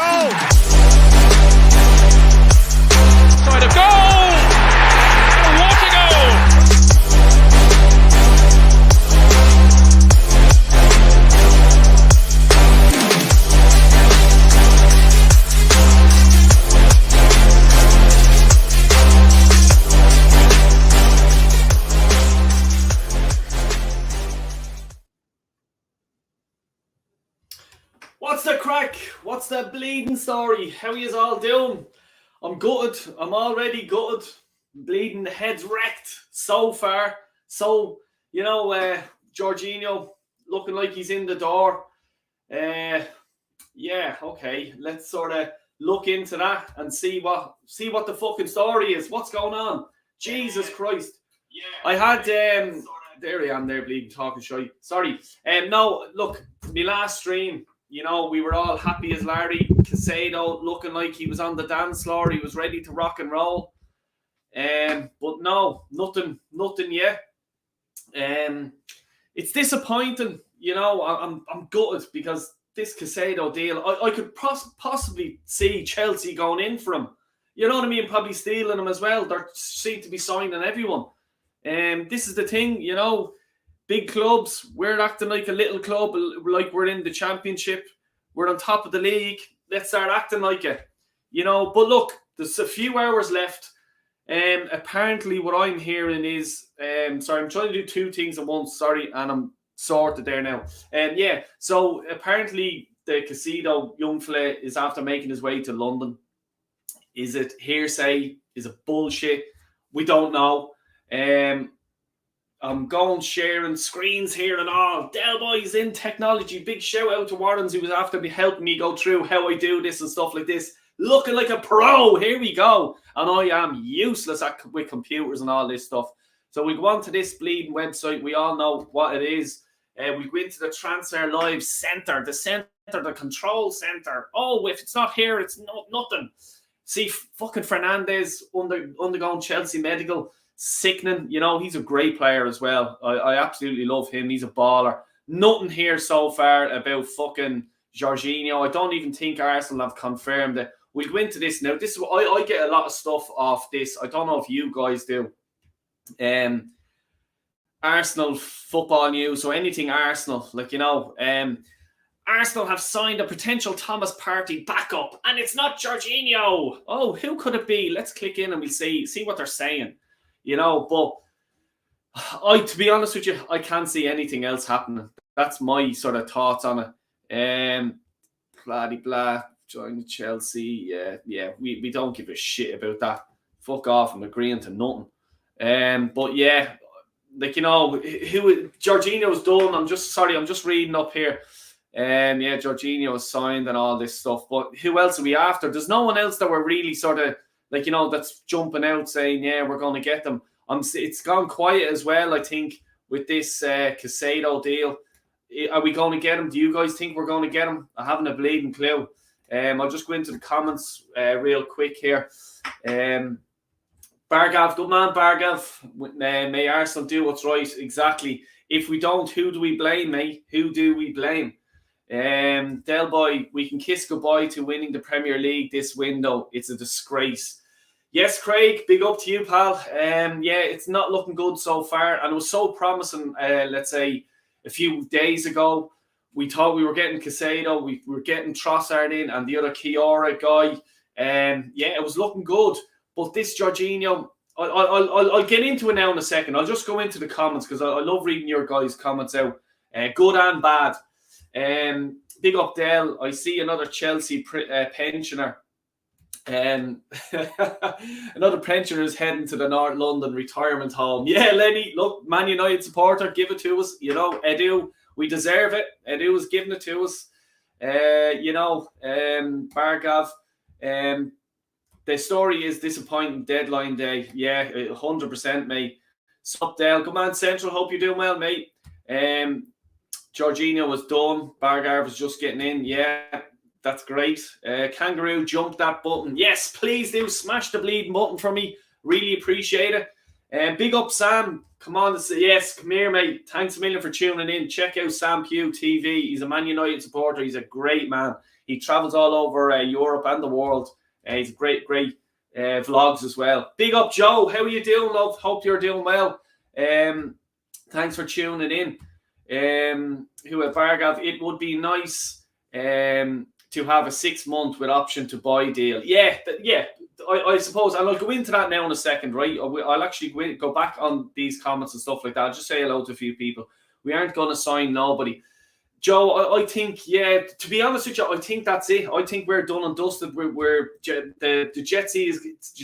goal! Side of goal! And what a goal! What's the crack? What's the bleeding story? How yous all doing? I'm gutted. I'm already gutted. Bleeding, head's wrecked so far. So, Jorginho looking like he's in the door. Yeah, okay. Let's sort of look into that and see what the fucking story is. What's going on? Jesus Christ. Yeah. I had there I am there bleeding talking shy. Sorry. No, look, my last stream. We were all happy as Larry. Caicedo looking like he was on the dance floor. He was ready to rock and roll. But no, nothing yet. It's disappointing. I'm gutted because this Caicedo deal, I could possibly see Chelsea going in for him. You know what I mean? Probably stealing him as well. They seem to be signing everyone. This is the thing, big clubs, we're acting like a little club, like we're in the championship, we're on top of the league, let's start acting like it, but look, there's a few hours left. Apparently what I'm hearing is, sorry, I'm trying to do two things at once, sorry, and I'm sorted there now. So apparently the Caicedo young fella is after making his way to London. Is it hearsay? Is it bullshit? We don't know. I'm going sharing screens here and all. Del Boy's in technology. Big shout out to Warrens who was after me helping me go through how I do this and stuff like this. Looking like a pro. Here we go. And I am useless with computers and all this stuff. So we go on to this bleeding website. We all know what it is. We go into the Transfer Live Centre. The control centre. Oh, if it's not here, it's nothing. See, fucking Fernandez undergoing Chelsea medical. Sickening, he's a great player as well. I absolutely love him. He's a baller. Nothing here so far about fucking Jorginho. I don't even think Arsenal have confirmed it. We'll go into this now. This is what I get a lot of stuff off this. I don't know if you guys do. Arsenal football news, so anything Arsenal, Arsenal have signed a potential Thomas Partey backup, and it's not Jorginho. Oh, who could it be? Let's click in and we'll see what they're saying. But to be honest with you, I can't see anything else happening. That's my sort of thoughts on it. Blah, join Chelsea. Yeah, we don't give a shit about that. Fuck off, I'm agreeing to nothing. But yeah, who Jorginho's done. I'm just reading up here. Jorginho is signed and all this stuff. But who else are we after? There's no one else that we're really sort of that's jumping out saying, yeah, we're going to get them. It's gone quiet as well, I think, with this Caicedo deal. Are we going to get him? Do you guys think we're going to get him? I haven't a bleeding clue. I'll just go into the comments real quick here. Bargav, good man, Bargav. May Arsenal do what's right. Exactly. If we don't, who do we blame, mate? Who do we blame? Del Boy, we can kiss goodbye to winning the Premier League this window. It's a disgrace. Yes, Craig, big up to you, pal. It's not looking good so far. And it was so promising, let's say, a few days ago. We thought we were getting Caicedo. We were getting Trossard in and the other Kiora guy. It was looking good. But this Jorginho, I'll get into it now in a second. I'll just go into the comments because I love reading your guys' comments out. Good and bad. Big up, Del. I see another Chelsea pensioner. Another pensioner is heading to the North London retirement home. Yeah, Lenny, look, Man United supporter, give it to us. Edu, we deserve it. Edu is giving it to us. Bargav. The story is disappointing. Deadline day. Yeah, 100%, mate. Sup, Del. Come on, Central. Hope you're doing well, mate. Jorginho was done. Bargav was just getting in. Yeah. That's great. Kangaroo, jump that button. Yes, please do. Smash the bleeding button for me. Really appreciate it. Big up, Sam. Come on. Yes, come here, mate. Thanks a million for tuning in. Check out Sam Pugh TV. He's a Man United supporter. He's a great man. He travels all over Europe and the world. He's great vlogs as well. Big up, Joe. How are you doing, love? Hope you're doing well. Thanks for tuning in. Bargav, it would be nice to have a 6 month with option to buy deal. Yeah. I suppose, and I'll go into that now in a second, right? I'll actually go back on these comments and stuff like that. I'll just say hello to a few people. We aren't going to sign nobody. Joe, I think, yeah, to be honest with you, I think that's it. I think we're done and dusted. The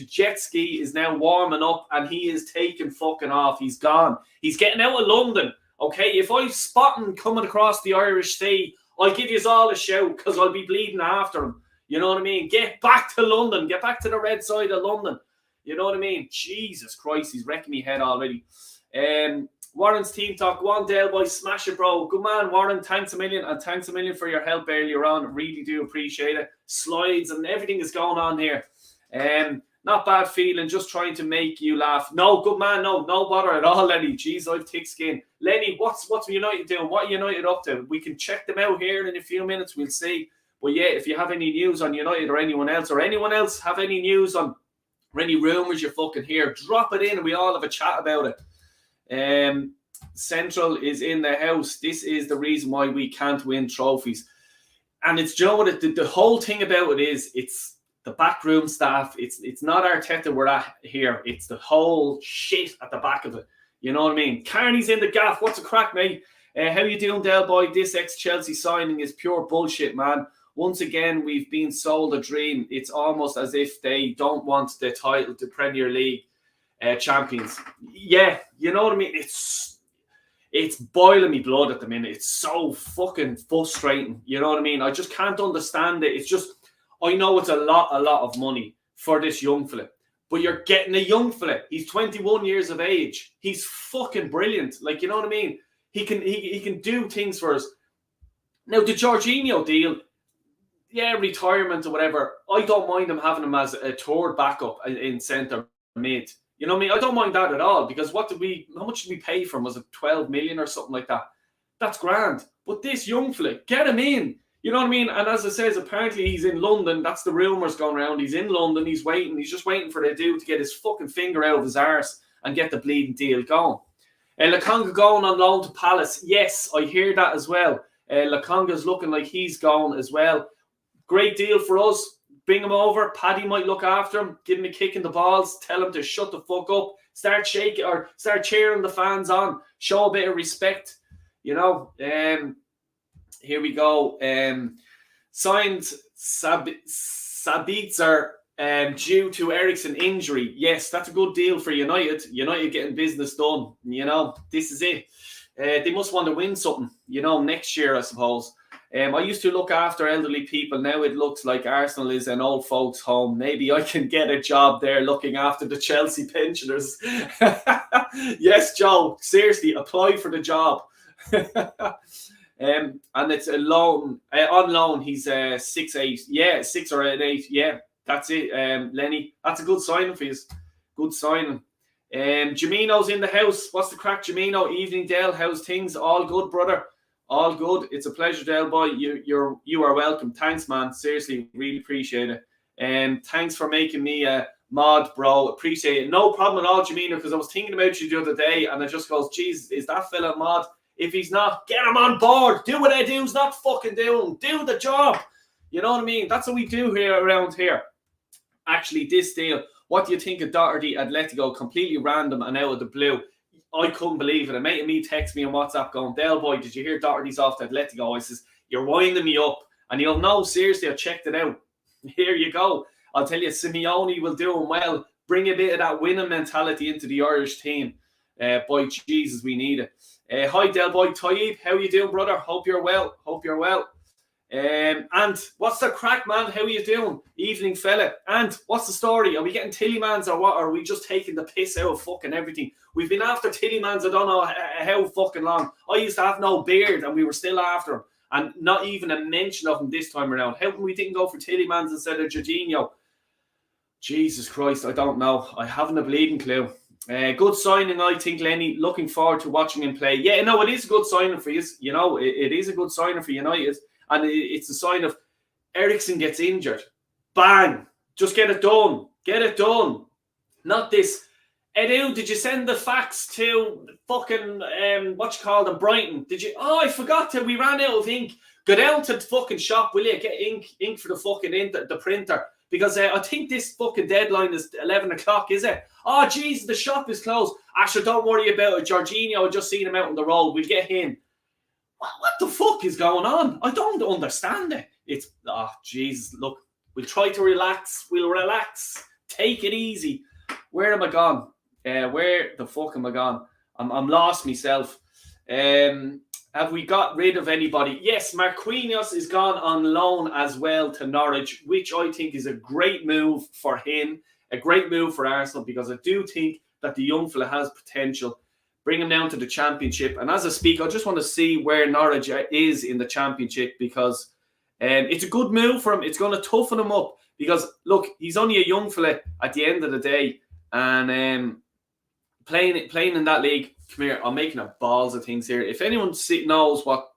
jet ski is now warming up and he is taking fucking off. He's gone. He's getting out of London. Okay, if I spot him coming across the Irish Sea, I'll give you all a shout because I'll be bleeding after him. You know what I mean? Get back to London. Get back to the red side of London. You know what I mean? Jesus Christ, he's wrecking me head already. Warren's team talk. Go on, Dale boy, smash it, bro. Good man, Warren. Thanks a million, and thanks a million for your help earlier on. Really do appreciate it. Slides and everything is going on here. Not bad feeling, just trying to make you laugh. No, good man, no bother at all, Lenny. Jeez, I've thick skin. Lenny, what's United doing? What are United up to? We can check them out here in a few minutes. We'll see. But yeah, if you have any news on United or anyone else have any news on or any rumours you fucking hear, drop it in and we all have a chat about it. Central is in the house. This is the reason why we can't win trophies. And it's Joe, the whole thing about it is it's the backroom staff. It's not Arteta we're at here. It's the whole shit at the back of it. You know what I mean? Carney's in the gaff. What's a crack, mate? How you doing, Del boy? This ex-Chelsea signing is pure bullshit, man. Once again, we've been sold a dream. It's almost as if they don't want the title to Premier League champions. Yeah, you know what I mean? It's boiling me blood at the minute. It's so fucking frustrating. You know what I mean? I just can't understand it. It's just, I know it's a lot of money for this young fella. But you're getting a young fella. He's 21 years of age. He's fucking brilliant. Like, you know what I mean? He can do things for us. Now, the Jorginho deal, yeah, retirement or whatever, I don't mind him having him as a third backup in centre mid. You know what I mean? I don't mind that at all because how much did we pay for him? Was it 12 million or something like that? That's grand. But this young fella, get him in. You know what I mean? And as it says, apparently he's in London. That's the rumours going around. He's in London. He's waiting. He's just waiting for the dude to get his fucking finger out of his arse and get the bleeding deal going. Lokonga going on loan to Palace. Yes, I hear that as well. Lokonga's looking like he's going as well. Great deal for us. Bring him over. Paddy might look after him. Give him a kick in the balls. Tell him to shut the fuck up. Start shaking or start cheering the fans on. Show a bit of respect. You know. Here we go. Signed Sabitzer due to Eriksen injury. Yes, that's a good deal for United. United getting business done. You know, this is it. They must want to win something, you know, next year, I suppose. I used to look after elderly people. Now it looks like Arsenal is an old folks' home. Maybe I can get a job there looking after the Chelsea pensioners. Yes, Joe. Seriously, apply for the job. And it's a loan. On loan, he's 6'8". Yeah, 6 or 8. Yeah, that's it, Lenny. That's a good signing for you. Good signing. Jamino's in the house. What's the crack, Jamino? Evening, Dale. How's things? All good, brother. All good. It's a pleasure, Dale boy. You are welcome. Thanks, man. Seriously, really appreciate it. Thanks for making me a mod, bro. Appreciate it. No problem at all, Jamino, because I was thinking about you the other day, and I just goes, geez, is that fella mod? If he's not, get him on board. Do what I do's not fucking doing. Do the job. You know what I mean? That's what we do here around here. Actually, this deal, what do you think of Doherty Atletico? Completely random and out of the blue. I couldn't believe it. A mate of me texted me on WhatsApp going, Dale boy, did you hear Doherty's off to Atletico? I says, you're winding me up. And he'll know, seriously, I checked it out. Here you go. I'll tell you, Simeone will do him well. Bring a bit of that winning mentality into the Irish team. Boy, Jesus, we need it. Hi, Del boy. Taib, how you doing, brother? Hope you're well. And what's the crack, man? How are you doing? Evening, fella. And what's the story? Are we getting Tillymans or what? Or are we just taking the piss out of fucking everything? We've been after Tillymans, I don't know how fucking long. I used to have no beard and we were still after him. And not even a mention of him this time around. How come we didn't go for Tillymans instead of Jorginho? Jesus Christ, I don't know. I haven't a bleeding clue. Good signing, I think, Lenny. Looking forward to watching him play. Yeah, no, it is a good signing for you. You know, it is a good signing for United. And it's a sign of Eriksen gets injured. Bang! Just get it done. Get it done. Not this. Edu, did you send the fax to fucking Brighton? Did you? Oh, I forgot to. We ran out of ink. Go down to the fucking shop, will you? Get ink for the fucking the printer. Because I think this fucking deadline is 11 o'clock, is it? Oh, jeez, the shop is closed. Asher, don't worry about it. Jorginho, I just seen him out on the road. We'll get him. What the fuck is going on? I don't understand it. It's, Jesus, look. We'll try to relax. We'll relax. Take it easy. Where am I gone? Where the fuck am I gone? I'm lost myself. Have we got rid of anybody? Yes, Marquinhos is gone on loan as well to Norwich, which I think is a great move for him, a great move for Arsenal, because I do think that the young fella has potential. Bring him down to the Championship. And as I speak, I just want to see where Norwich is in the Championship, because it's a good move for him. It's going to toughen him up because, look, he's only a young fella at the end of the day. And playing in that league, come here, I'm making a balls of things here. If anyone knows what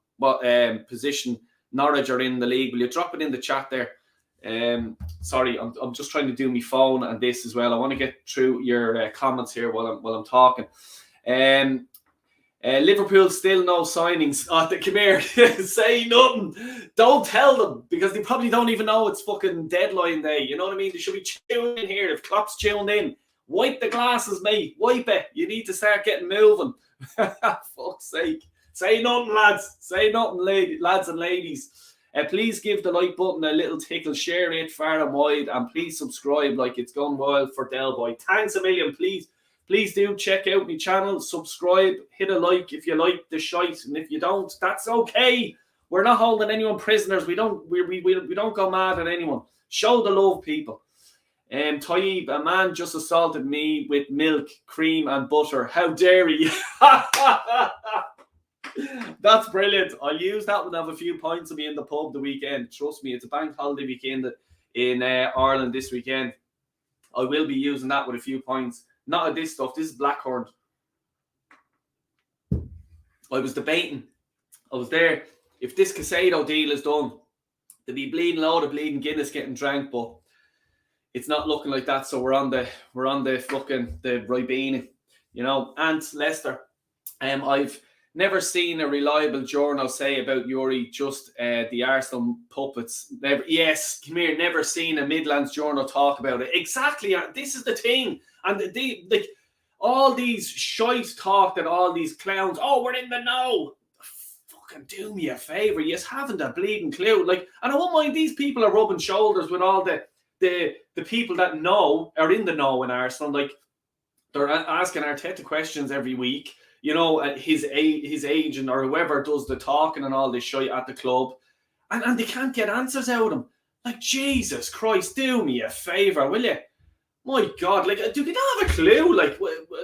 position Norwich are in the league, will you drop it in the chat there? Sorry, I'm just trying to do my phone and this as well. I want to get through your comments here while I'm talking. Liverpool still no signings. Come here, say nothing. Don't tell them, because they probably don't even know it's fucking deadline day. You know what I mean? They should be tuning in here. If Klopp's tuned in, wipe the glasses, mate. Wipe it. You need to start getting moving. Fuck's sake. Say nothing, lads. Say nothing, lads and ladies. Please give the like button a little tickle. Share it far and wide. And please subscribe like it's gone wild for Del Boy. Thanks a million. Please do check out my channel. Subscribe. Hit a like if you like the shite. And if you don't, that's okay. We're not holding anyone prisoners. We don't go mad at anyone. Show the love, people. Taib, a man just assaulted me with milk, cream, and butter. How dare he? That's brilliant. I'll use that when I have a few pints of me in the pub the weekend. Trust me, it's a bank holiday weekend in Ireland this weekend. I will be using that with a few pints. Not of this stuff. This is Blackhorn. I was debating. I was there. If this Casado deal is done, there'll be bleeding load of bleeding Guinness getting drank, but it's not looking like that. So we're on the fucking the Ribena, you know. And Leicester. I've never seen a reliable journal say about Yuri, just the Arsenal puppets. Never seen a Midlands journal talk about it. Exactly. This is the thing. And all these shite talk that all these clowns, we're in the know. Fucking do me a favour. You just haven't a bleeding clue. And I won't mind these people are rubbing shoulders with all the people that know, are in the know in Arsenal. They're asking Arteta questions every week. You know, his agent or whoever does the talking and all this shit at the club. And they can't get answers out of him. Jesus Christ, do me a favour, will you? My God, do they not have a clue?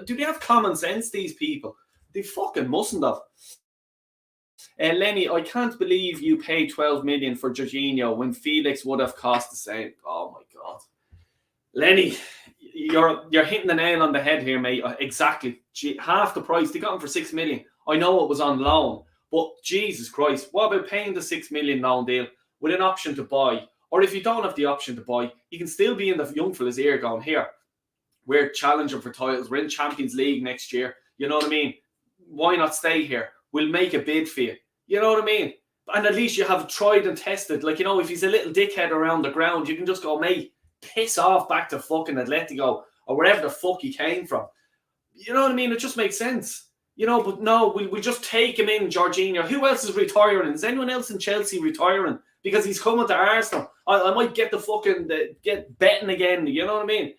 Do they have common sense, these people? They fucking mustn't have. Lenny, I can't believe you paid 12 million for Jorginho when Felix would have cost the same. Oh my God. Lenny, you're hitting the nail on the head here, mate. Exactly. Half the price. They got him for 6 million. I know it was on loan, but Jesus Christ, what about paying the 6 million loan deal with an option to buy? Or if you don't have the option to buy, you can still be in the young fella's ear going, here, we're challenging for titles. We're in Champions League next year. You know what I mean? Why not stay here? We'll make a bid for you. You know what I mean? And at least you have tried and tested. If he's a little dickhead around the ground, you can just go, mate, piss off back to fucking Atletico or wherever the fuck he came from. You know what I mean? It just makes sense. You know, but no, we just take him in, Jorginho. Who else is retiring? Is anyone else in Chelsea retiring? Because he's coming to Arsenal. I might get get betting again. You know what I mean?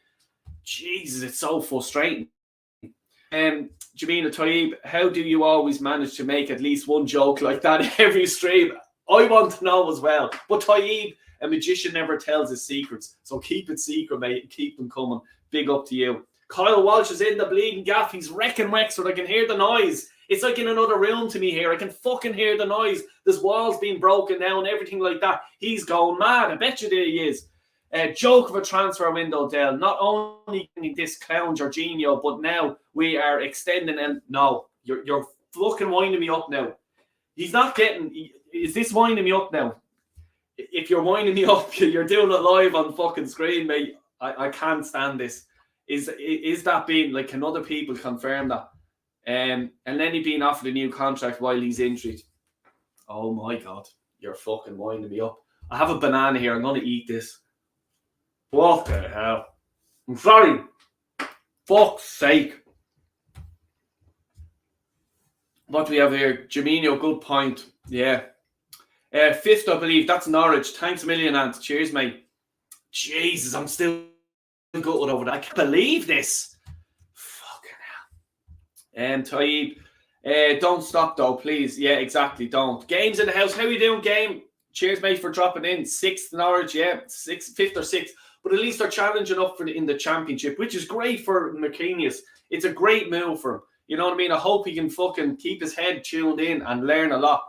Jesus, it's so frustrating. Jamina Taib, how do you always manage to make at least one joke like that every stream? I want to know as well. But Taib, a magician never tells his secrets. So keep it secret, mate. Keep them coming. Big up to you. Kyle Walsh is in the bleeding gaff. He's wrecking Wexford. I can hear the noise. It's like in another room to me here. I can fucking hear the noise. There's walls being broken down, everything like that. He's going mad. I bet you there he is. Joke of a transfer window, Del. Not only getting this clown Jorginho, but now we are extending. And no, you're fucking winding me up now. He's not getting. Is this winding me up now? if you're winding me up, you're doing it live on fucking screen, mate. I can't stand this. Is that being like? Can other people confirm that? And Lenny being offered a new contract while he's injured. Oh my God, you're fucking winding me up. I have a banana here. I'm gonna eat this. What the hell? I'm sorry. Fuck's sake. What do we have here? Jaminho, good point. Yeah. Fifth, I believe. That's Norwich. Thanks a million, Ant. Cheers, mate. Jesus, I'm still gutted over that. I can't believe this. Fucking hell. Taib, don't stop though, please. Yeah, exactly. Don't. Games in the house. How you doing, game? Cheers, mate, for dropping in. 6th Norwich, yeah. 5th or 6th. But at least they're challenging up in the championship, which is great for McKenius. It's a great move for him. You know what I mean? I hope he can fucking keep his head tuned in and learn a lot.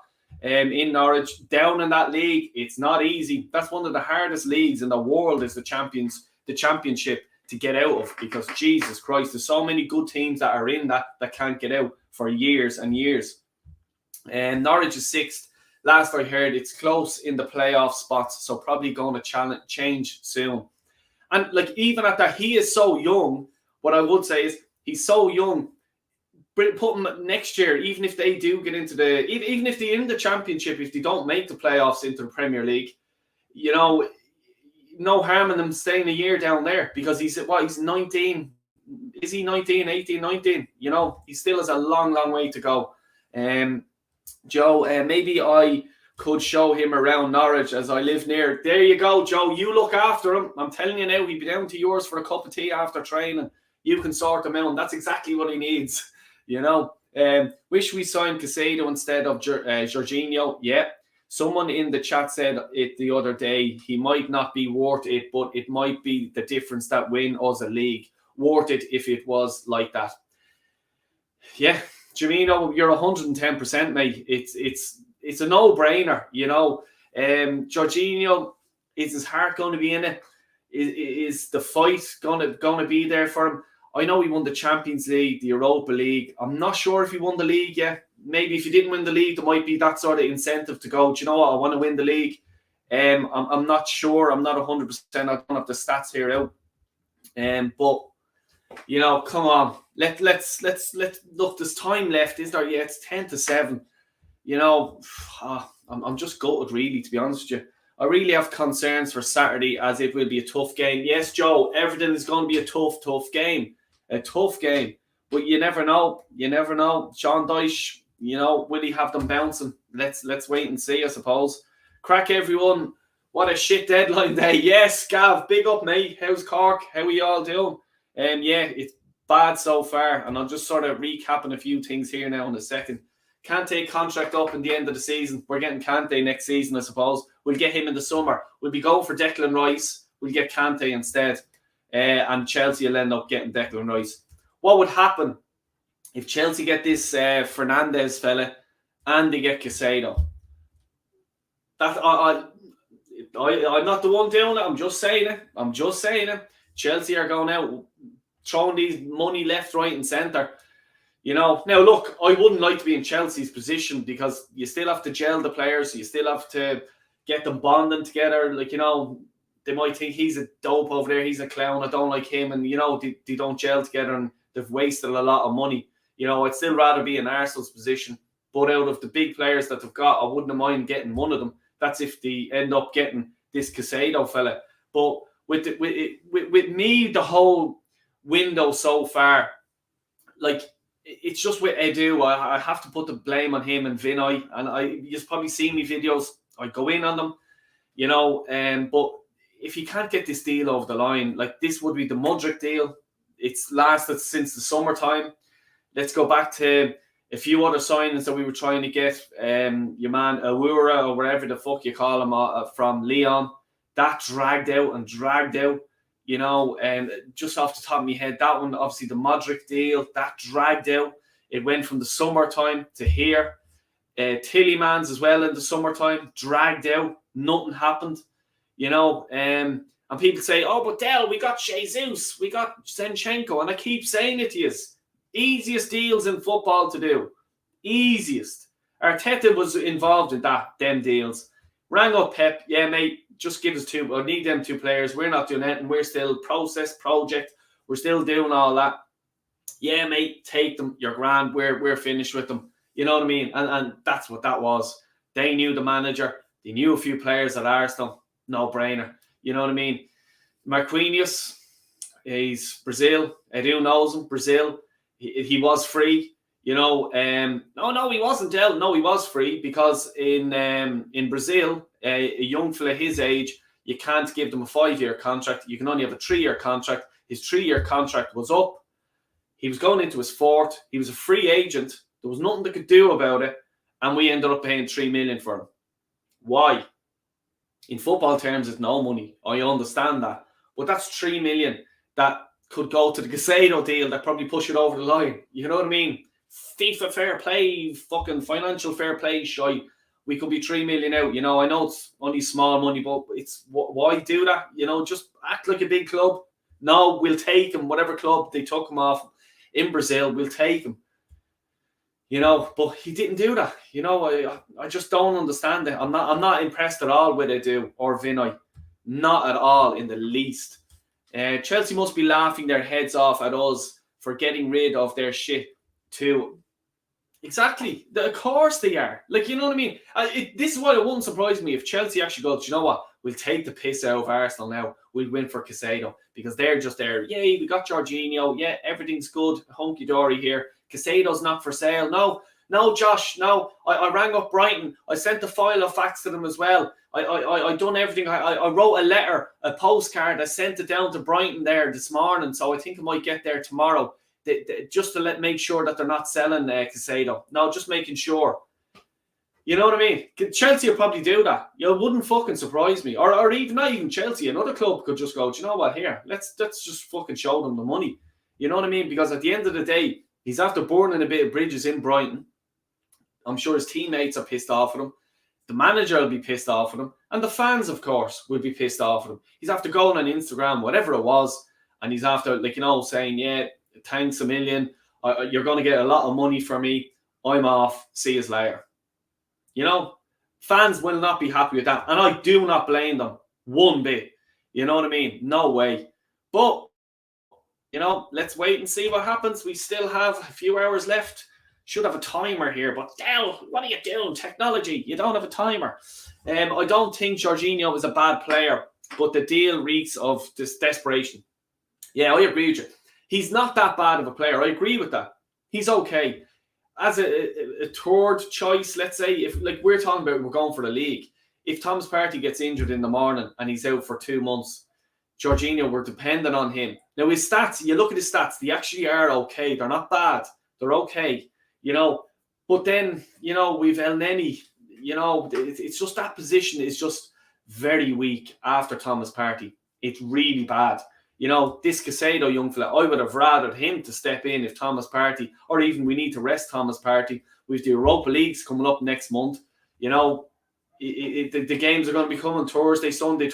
In Norwich, down in that league, it's not easy. That's one of the hardest leagues in the world, is the championship to get out of, because Jesus Christ, there's so many good teams that are in that can't get out for years and years. And Norwich is 6th. Last I heard, it's close in the playoff spots, so probably going to change soon. And like, even at that, he is so young. What I would say is he's so young. Put him next year, even if they do get into even if they're in the championship, if they don't make the playoffs into the Premier League, you know, no harm in them staying a year down there, because he's 19. Is he 19, 18, 19? You know, he still has a long, long way to go. Joe, maybe I could show him around Norwich as I live near. There you go, Joe. You look after him. I'm telling you now, he'd be down to yours for a cup of tea after training. You can sort him out, and that's exactly what he needs. You know, wish we signed Caicedo instead of Jorginho. Yeah, someone in the chat said it the other day. He might not be worth it, but it might be the difference that win us a league. Worth it if it was like that. Yeah, Jorginho, you're 110%, mate. It's a no-brainer. You know, Jorginho, is his heart going to be in it? Is the fight going to be there for him? I know he won the Champions League, the Europa League. I'm not sure if he won the league yet. Maybe if he didn't win the league, there might be that sort of incentive to go, do you know what, I want to win the league. I'm not sure. I'm not 100%. I don't have the stats here out. But, you know, come on. Let's look, there's time left, is there? Yeah, it's 10-7. You know, I'm just gutted, really, to be honest with you. I really have concerns for Saturday, as it will be a tough game. Yes, Joe, everything is going to be a tough game. A tough game. But you never know. You never know. Sean Dyche, you know, will he have them bouncing? Let's wait and see, I suppose. Crack, everyone. What a shit deadline day. Yes, Gav, big up, mate. How's Cork? How are you all doing? Yeah, it's bad so far. And I'll just sort of recapping a few things here now in a second. Kante contract up in the end of the season. We're getting Kante next season, I suppose. We'll get him in the summer. We'll be going for Declan Rice. We'll get Kante instead. And Chelsea will end up getting Declan Rice. What would happen if Chelsea get this Fernandez fella and they get Caicedo? I'm not the one doing it. I'm just saying it. Chelsea are going out, throwing these money left, right and centre. You know, now look, I wouldn't like to be in Chelsea's position, because you still have to gel the players. You still have to get them bonding together. Like, you know, they might think he's a dope over there. He's a clown. I don't like him. And, you know, they don't gel together and they've wasted a lot of money. You know, I'd still rather be in Arsenal's position. But out of the big players that they've got, I wouldn't mind getting one of them. That's if they end up getting this Caicedo fella. But with me, the whole window so far, like, it's just with Edu. I have to put the blame on him and Vinay. And you've probably seen me videos. I go in on them, you know. But if you can't get this deal over the line, like this would be the Mudryk deal. It's lasted since the summertime. Let's go back to a few other signings that we were trying to get. Your man Awura, or whatever the fuck you call him, from Lyon. That dragged out. You know, just off the top of my head, that one, obviously the Mudryk deal, that dragged out. It went from the summertime to here. Tillemans as well in the summertime, dragged out. Nothing happened, you know. And people say, oh, but Del, we got Jesus, we got Zinchenko. And I keep saying it to you. Easiest deals in football to do. Easiest. Arteta was involved in them deals. Rang up Pep, yeah, mate, just give us two. I need them 2 players. We're not doing anything. We're still project. We're still doing all that. Yeah, mate, take them. You're grand. We're finished with them. You know what I mean? And that's what that was. They knew the manager. They knew a few players at Arsenal. No brainer. You know what I mean? Marquinhos, he's Brazil. Edu knows him. Brazil. He was free. You know, no, he wasn't. No, he was free because in Brazil, a young fella his age, you can't give them a 5-year contract. You can only have a 3-year contract. His 3-year contract was up. He was going into his 4th. He was a free agent. There was nothing they could do about it, and we ended up paying 3 million for him. Why? In football terms, it's no money. I understand that, but that's 3 million that could go to the Caicedo deal that probably push it over the line. You know what I mean? FIFA fair play, fucking financial fair play, shy. We could be 3 million out. You know, I know it's only small money, but it's why do that? You know, just act like a big club. No, we'll take him. Whatever club they took him off in Brazil, we'll take him. You know, but he didn't do that. You know, I just don't understand it. I'm not impressed at all with Edu or Vinay. Not at all, in the least. Chelsea must be laughing their heads off at us for getting rid of their shit too. Exactly. Of course they are. Like, you know what I mean? This is why it wouldn't surprise me if Chelsea actually goes, you know what? We'll take the piss out of Arsenal now. We'll win for Caicedo because they're just there. Yay, we got Jorginho. Yeah, everything's good. Hunky-dory here. Caicedo's not for sale. No, Josh, no. I rang up Brighton. I sent the file of facts to them as well. I done everything. I wrote a letter, a postcard. I sent it down to Brighton there this morning, so I think I might get there tomorrow. Just to make sure that they're not selling Caicedo. No, just making sure. You know what I mean? Chelsea will probably do that. You wouldn't fucking surprise me. Or even not even Chelsea. Another club could just go, do you know what, here, let's just fucking show them the money. You know what I mean? Because at the end of the day, he's after burning a bit of bridges in Brighton. I'm sure his teammates are pissed off at him. The manager will be pissed off at him. And the fans, of course, will be pissed off at him. He's after going on Instagram, whatever it was, and he's after, like, you know, saying, yeah, thanks a million. You're going to get a lot of money from me. I'm off. See you later. You know, fans will not be happy with that. And I do not blame them one bit. You know what I mean? No way. But, you know, let's wait and see what happens. We still have a few hours left. Should have a timer here. But, Del, what are you doing? Technology. You don't have a timer. I don't think Jorginho is a bad player. But the deal reeks of this desperation. Yeah, I agree with you. He's not that bad of a player. I agree with that. He's okay. As a third choice, let's say, if like we're talking about, we're going for the league. If Thomas Partey gets injured in the morning and he's out for 2 months, Jorginho, we're dependent on him. Now, his stats, you look at his stats, they actually are okay. They're not bad. They're okay, you know. But then, you know, we've El Neni, you know, it's just that position is just very weak after Thomas Partey. It's really bad. You know, this Caicedo young fella, I would have rathered him to step in if Thomas Partey, or even we need to rest Thomas Partey. We've the Europa Leagues coming up next month. You know, the games are going to be coming Thursday, Sunday.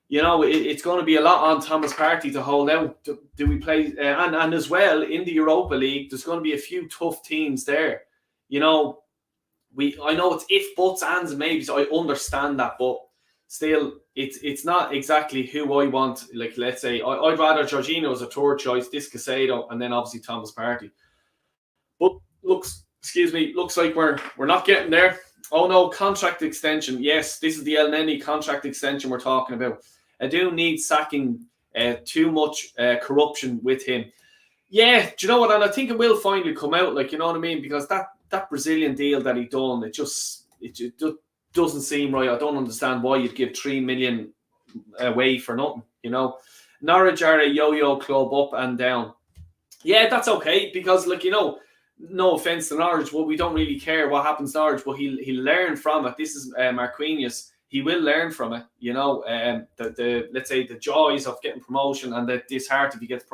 You know, it's going to be a lot on Thomas Partey to hold out. Do we play? And as well, in the Europa League, there's going to be a few tough teams there. You know, I know it's if, buts, ands, and maybes. I understand that, but still, it's not exactly who I want. Like, let's say, I'd rather Jorginho as a third choice, this Caicedo, and then obviously Thomas Partey. But looks like we're not getting there. Oh no, contract extension. Yes, this is the El Neni contract extension we're talking about. I do need sacking. Too much corruption with him. Yeah, do you know what? And I think it will finally come out. Like, you know what I mean? Because that Brazilian deal that he done, it just doesn't seem right. I don't understand why you'd give 3 million away for nothing. You know, Norwich are a yo-yo club, up and down. Yeah, that's okay because, like, you know, no offense to Norwich, well, we don't really care what happens to Norwich, but he'll learn from it. This is Marquinhos. He will learn from it. You know, the let's say the joys of getting promotion and the disheart if he gets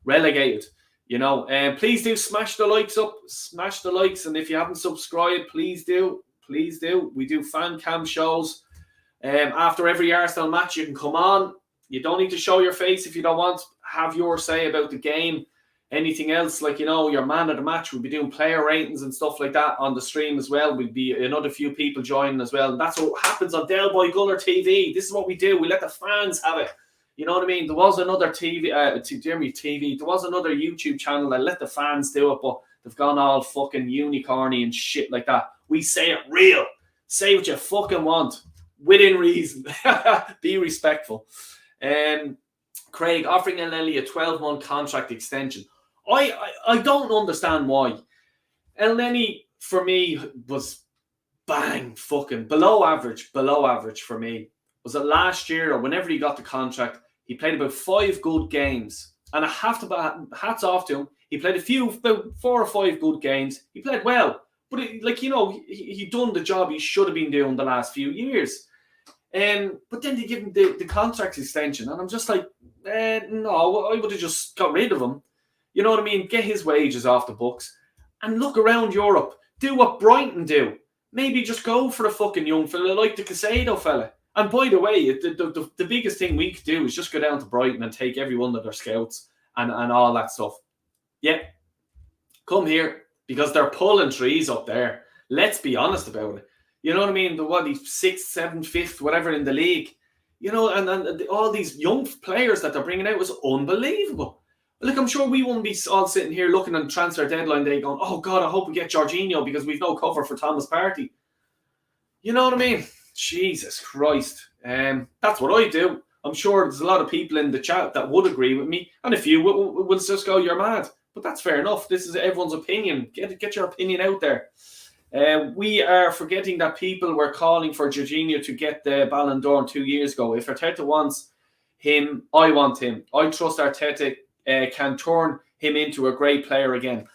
relegated. You know, please do smash the likes up, smash the likes, and if you haven't subscribed, please do. Please do. We do fan cam shows. After every Arsenal match, you can come on. You don't need to show your face if you don't want. Have your say about the game. anything else, like, your man of the match, we'll be doing player ratings and stuff like that on the stream as well. We'll be another few people joining as well. And that's what happens on Del Boy Gunner TV. This is what we do. We let the fans have it. You know what I mean? There was another TV, there was another YouTube channel that let the fans do it, but they've gone all fucking unicorny and shit like that. We say it real. Say what you fucking want. Within reason. Be respectful. Craig, offering Elneny a 12-month contract extension. I don't understand why. Elneny, for me, was fucking below average for me. Was it last year or whenever he got the contract? He played about 5 good games. And I have to hats off to him. He played about 4 or 5 good games. He played well. But, he done the job he should have been doing the last few years. But then they give him the contract extension. And I'm just like, no, I would have just got rid of him. You know what I mean? Get his wages off the books. And look around Europe. Do what Brighton do. Maybe just go for a fucking young fella like the Caicedo fella. And by the way, the biggest thing we could do is just go down to Brighton and take every one of their scouts and all that stuff. Yeah. Come here. Because they're pulling trees up there. Let's be honest about it. You know what I mean? The 6th, 7th, 5th, whatever in the league. And all these young players that they're bringing out was unbelievable. Look, I'm sure we won't be all sitting here looking on transfer deadline day going, oh God, I hope we get Jorginho because we've no cover for Thomas Partey. You know what I mean? Jesus Christ. That's what I do. I'm sure there's a lot of people in the chat that would agree with me. And a few will just go, you're mad. But that's fair enough. This is everyone's opinion. Get your opinion out there. We are forgetting that people were calling for Jorginho to get the Ballon d'Or 2 years ago. If Arteta wants him, I want him. I trust Arteta can turn him into a great player again.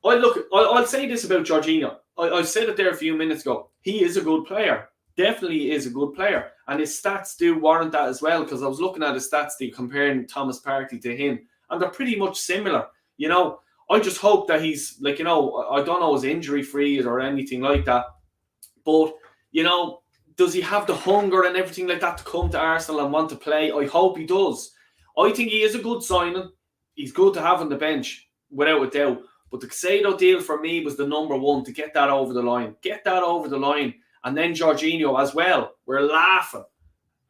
I'll say this about Jorginho. I said it there a few minutes ago. He is a good player. Definitely is a good player. And his stats do warrant that as well, because I was looking at his stats comparing Thomas Partey to him, and they're pretty much similar. I just hope that he's, I don't know his injury free or anything like that. But, does he have the hunger and everything like that to come to Arsenal and want to play? I hope he does. I think he is a good signing. He's good to have on the bench, without a doubt. But the Caicedo deal for me was the number one to get that over the line. Get that over the line. And then Jorginho as well. We're laughing.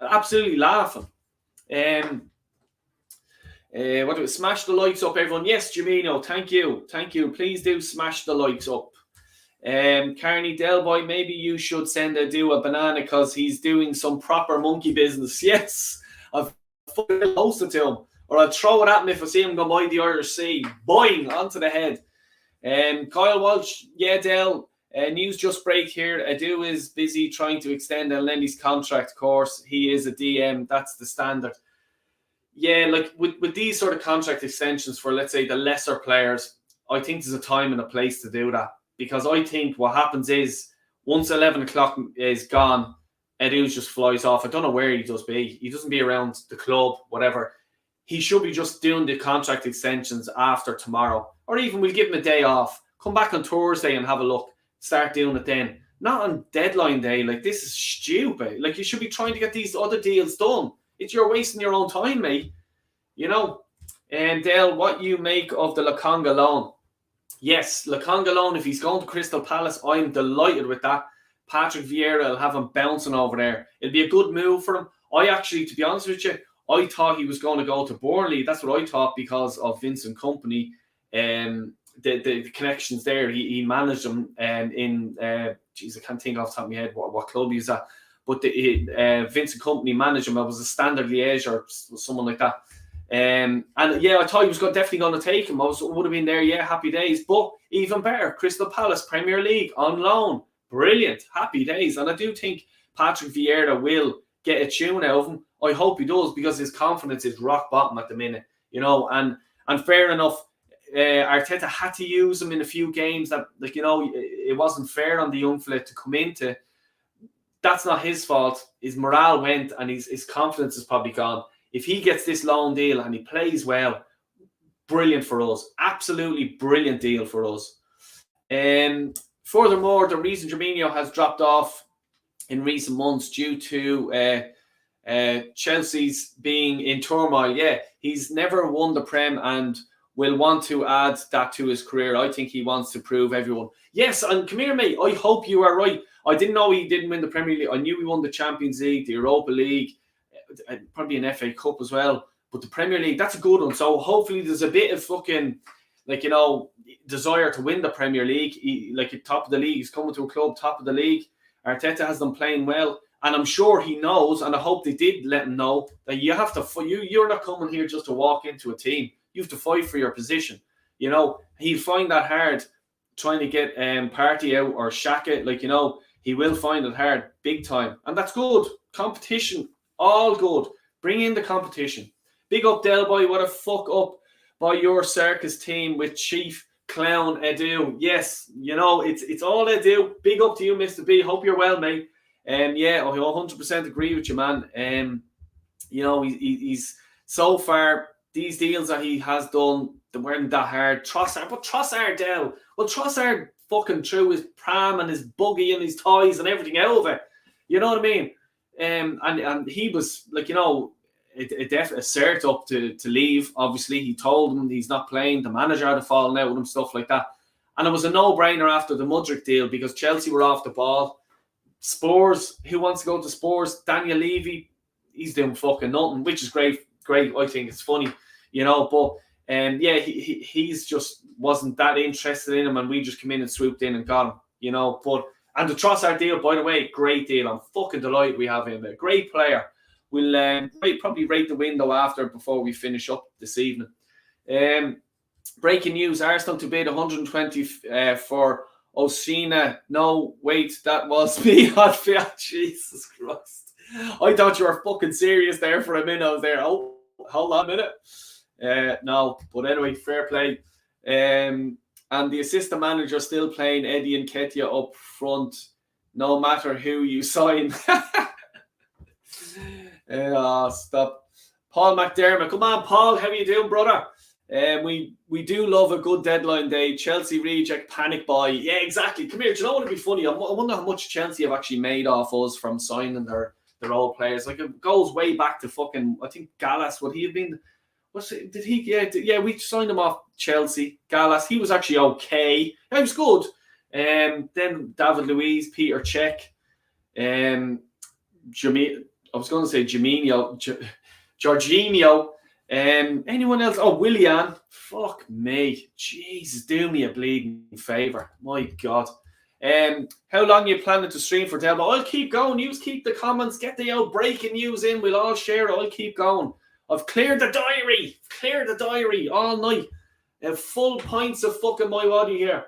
Absolutely laughing. What do we smash the likes up, everyone? Yes, Jamino, thank you. Please do smash the likes up. Carney Delboy, maybe you should send a banana because he's doing some proper monkey business. Yes, I've fucking posted to him, or I'll throw it at him if I see him go by the Irish Sea. Boing, onto the head. Kyle Walsh, yeah, Del. News just break here. Adu is busy trying to extend Elneny's contract. Of course, he is a DM. That's the standard. Yeah, like with these sort of contract extensions for, let's say, the lesser players, I think there's a time and a place to do that. Because I think what happens is, once 11 o'clock is gone, Edu just flies off. I don't know where he does be. He doesn't be around the club, whatever. He should be just doing the contract extensions after tomorrow. Or even we'll give him a day off. Come back on Thursday and have a look. Start doing it then. Not on deadline day. Like, this is stupid. Like, you should be trying to get these other deals done. You're wasting your own time, mate. And Dale, what you make of the Lokonga loan? Yes, Lokonga loan, if he's going to Crystal Palace, I'm delighted with that. Patrick Vieira will have him bouncing over there. It'll be a good move for him. I actually, to be honest with you, I thought he was going to go to Burnley. That's what I thought because of Vincent Kompany. The connections there. He managed them I can't think off the top of my head what club he's at. But Vincent Kompany managed him. It was a Standard Liège or someone like that. And yeah, I thought he was definitely going to take him. Would have been there, yeah, happy days. But even better, Crystal Palace, Premier League, on loan. Brilliant, happy days. And I do think Patrick Vieira will get a tune out of him. I hope he does, because his confidence is rock bottom at the minute. And fair enough, Arteta had to use him in a few games that, it wasn't fair on the young fella to come into. That's not his fault. His morale went and his confidence is probably gone. If he gets this loan deal and he plays well, brilliant for us. Absolutely brilliant deal for us. Furthermore, the reason Jorginho has dropped off in recent months due to Chelsea's being in turmoil. Yeah, he's never won the Prem, and will want to add that to his career. I think he wants to prove everyone. Yes, and come here, mate. I hope you are right. I didn't know he didn't win the Premier League. I knew he won the Champions League, the Europa League, probably an FA Cup as well. But the Premier League, that's a good one. So hopefully there's a bit of fucking, desire to win the Premier League. Top of the league. He's coming to a club, top of the league. Arteta has them playing well. And I'm sure he knows, and I hope they did let him know, that you have to, you're not coming here just to walk into a team. You have to fight for your position. He'll find that hard trying to get Partey out or Xhaka. He will find it hard, big time. And that's good. Competition, all good. Bring in the competition. Big up, Del Boy. What a fuck up by your circus team with Chief Clown Edu. Yes, it's all Edu. Big up to you, Mr. B. Hope you're well, mate. Yeah, I 100% agree with you, man. He's so far, these deals that he has done, they weren't that hard. Trossard down. Well, Trossard fucking threw his pram and his buggy and his toys and everything out of it. You know what I mean? And he was a cert up to leave. Obviously, he told him he's not playing. The manager had fallen out with him, stuff like that. And it was a no-brainer after the Mudryk deal because Chelsea were off the ball. Spurs, who wants to go to Spurs? Daniel Levy, he's doing fucking nothing, which is great. I think it's funny, but he's just wasn't that interested in him, and we just came in and swooped in and got him, But and the Trossard deal, by the way, great deal. I'm fucking delighted we have him there. Great player. We'll probably rate the window before we finish up this evening. Breaking news: Arsenal to bid 120 for Osina. No, wait, that was me. Jesus Christ! I thought you were fucking serious there for a minute. I was there. Oh, hold on a minute. No, but anyway, fair play. And the assistant manager still playing Eddie Nketiah up front, no matter who you sign. Stop. Paul McDermott. Come on, Paul. How are you doing, brother? We do love a good deadline day. Chelsea reject, panic buy. Yeah, exactly. Come here. Do you know what would be funny? I wonder how much Chelsea have actually made off us from signing their old players. It goes way back to fucking, I think Gallas. Would he have been? Did he? Yeah, we signed him off Chelsea. Gallas. He was actually okay. Yeah, he was good. Then David Luiz, Peter Cech, I was going to say Jorginho. Anyone else? Oh, Willian. Fuck me. Jesus, do me a bleeding favour. My God. How long are you planning to stream for, Delbo? I'll keep going. You keep the comments. Get the old breaking news in. We'll all share it. I'll keep going. I've cleared the diary. All night. Full pints of fucking my body here.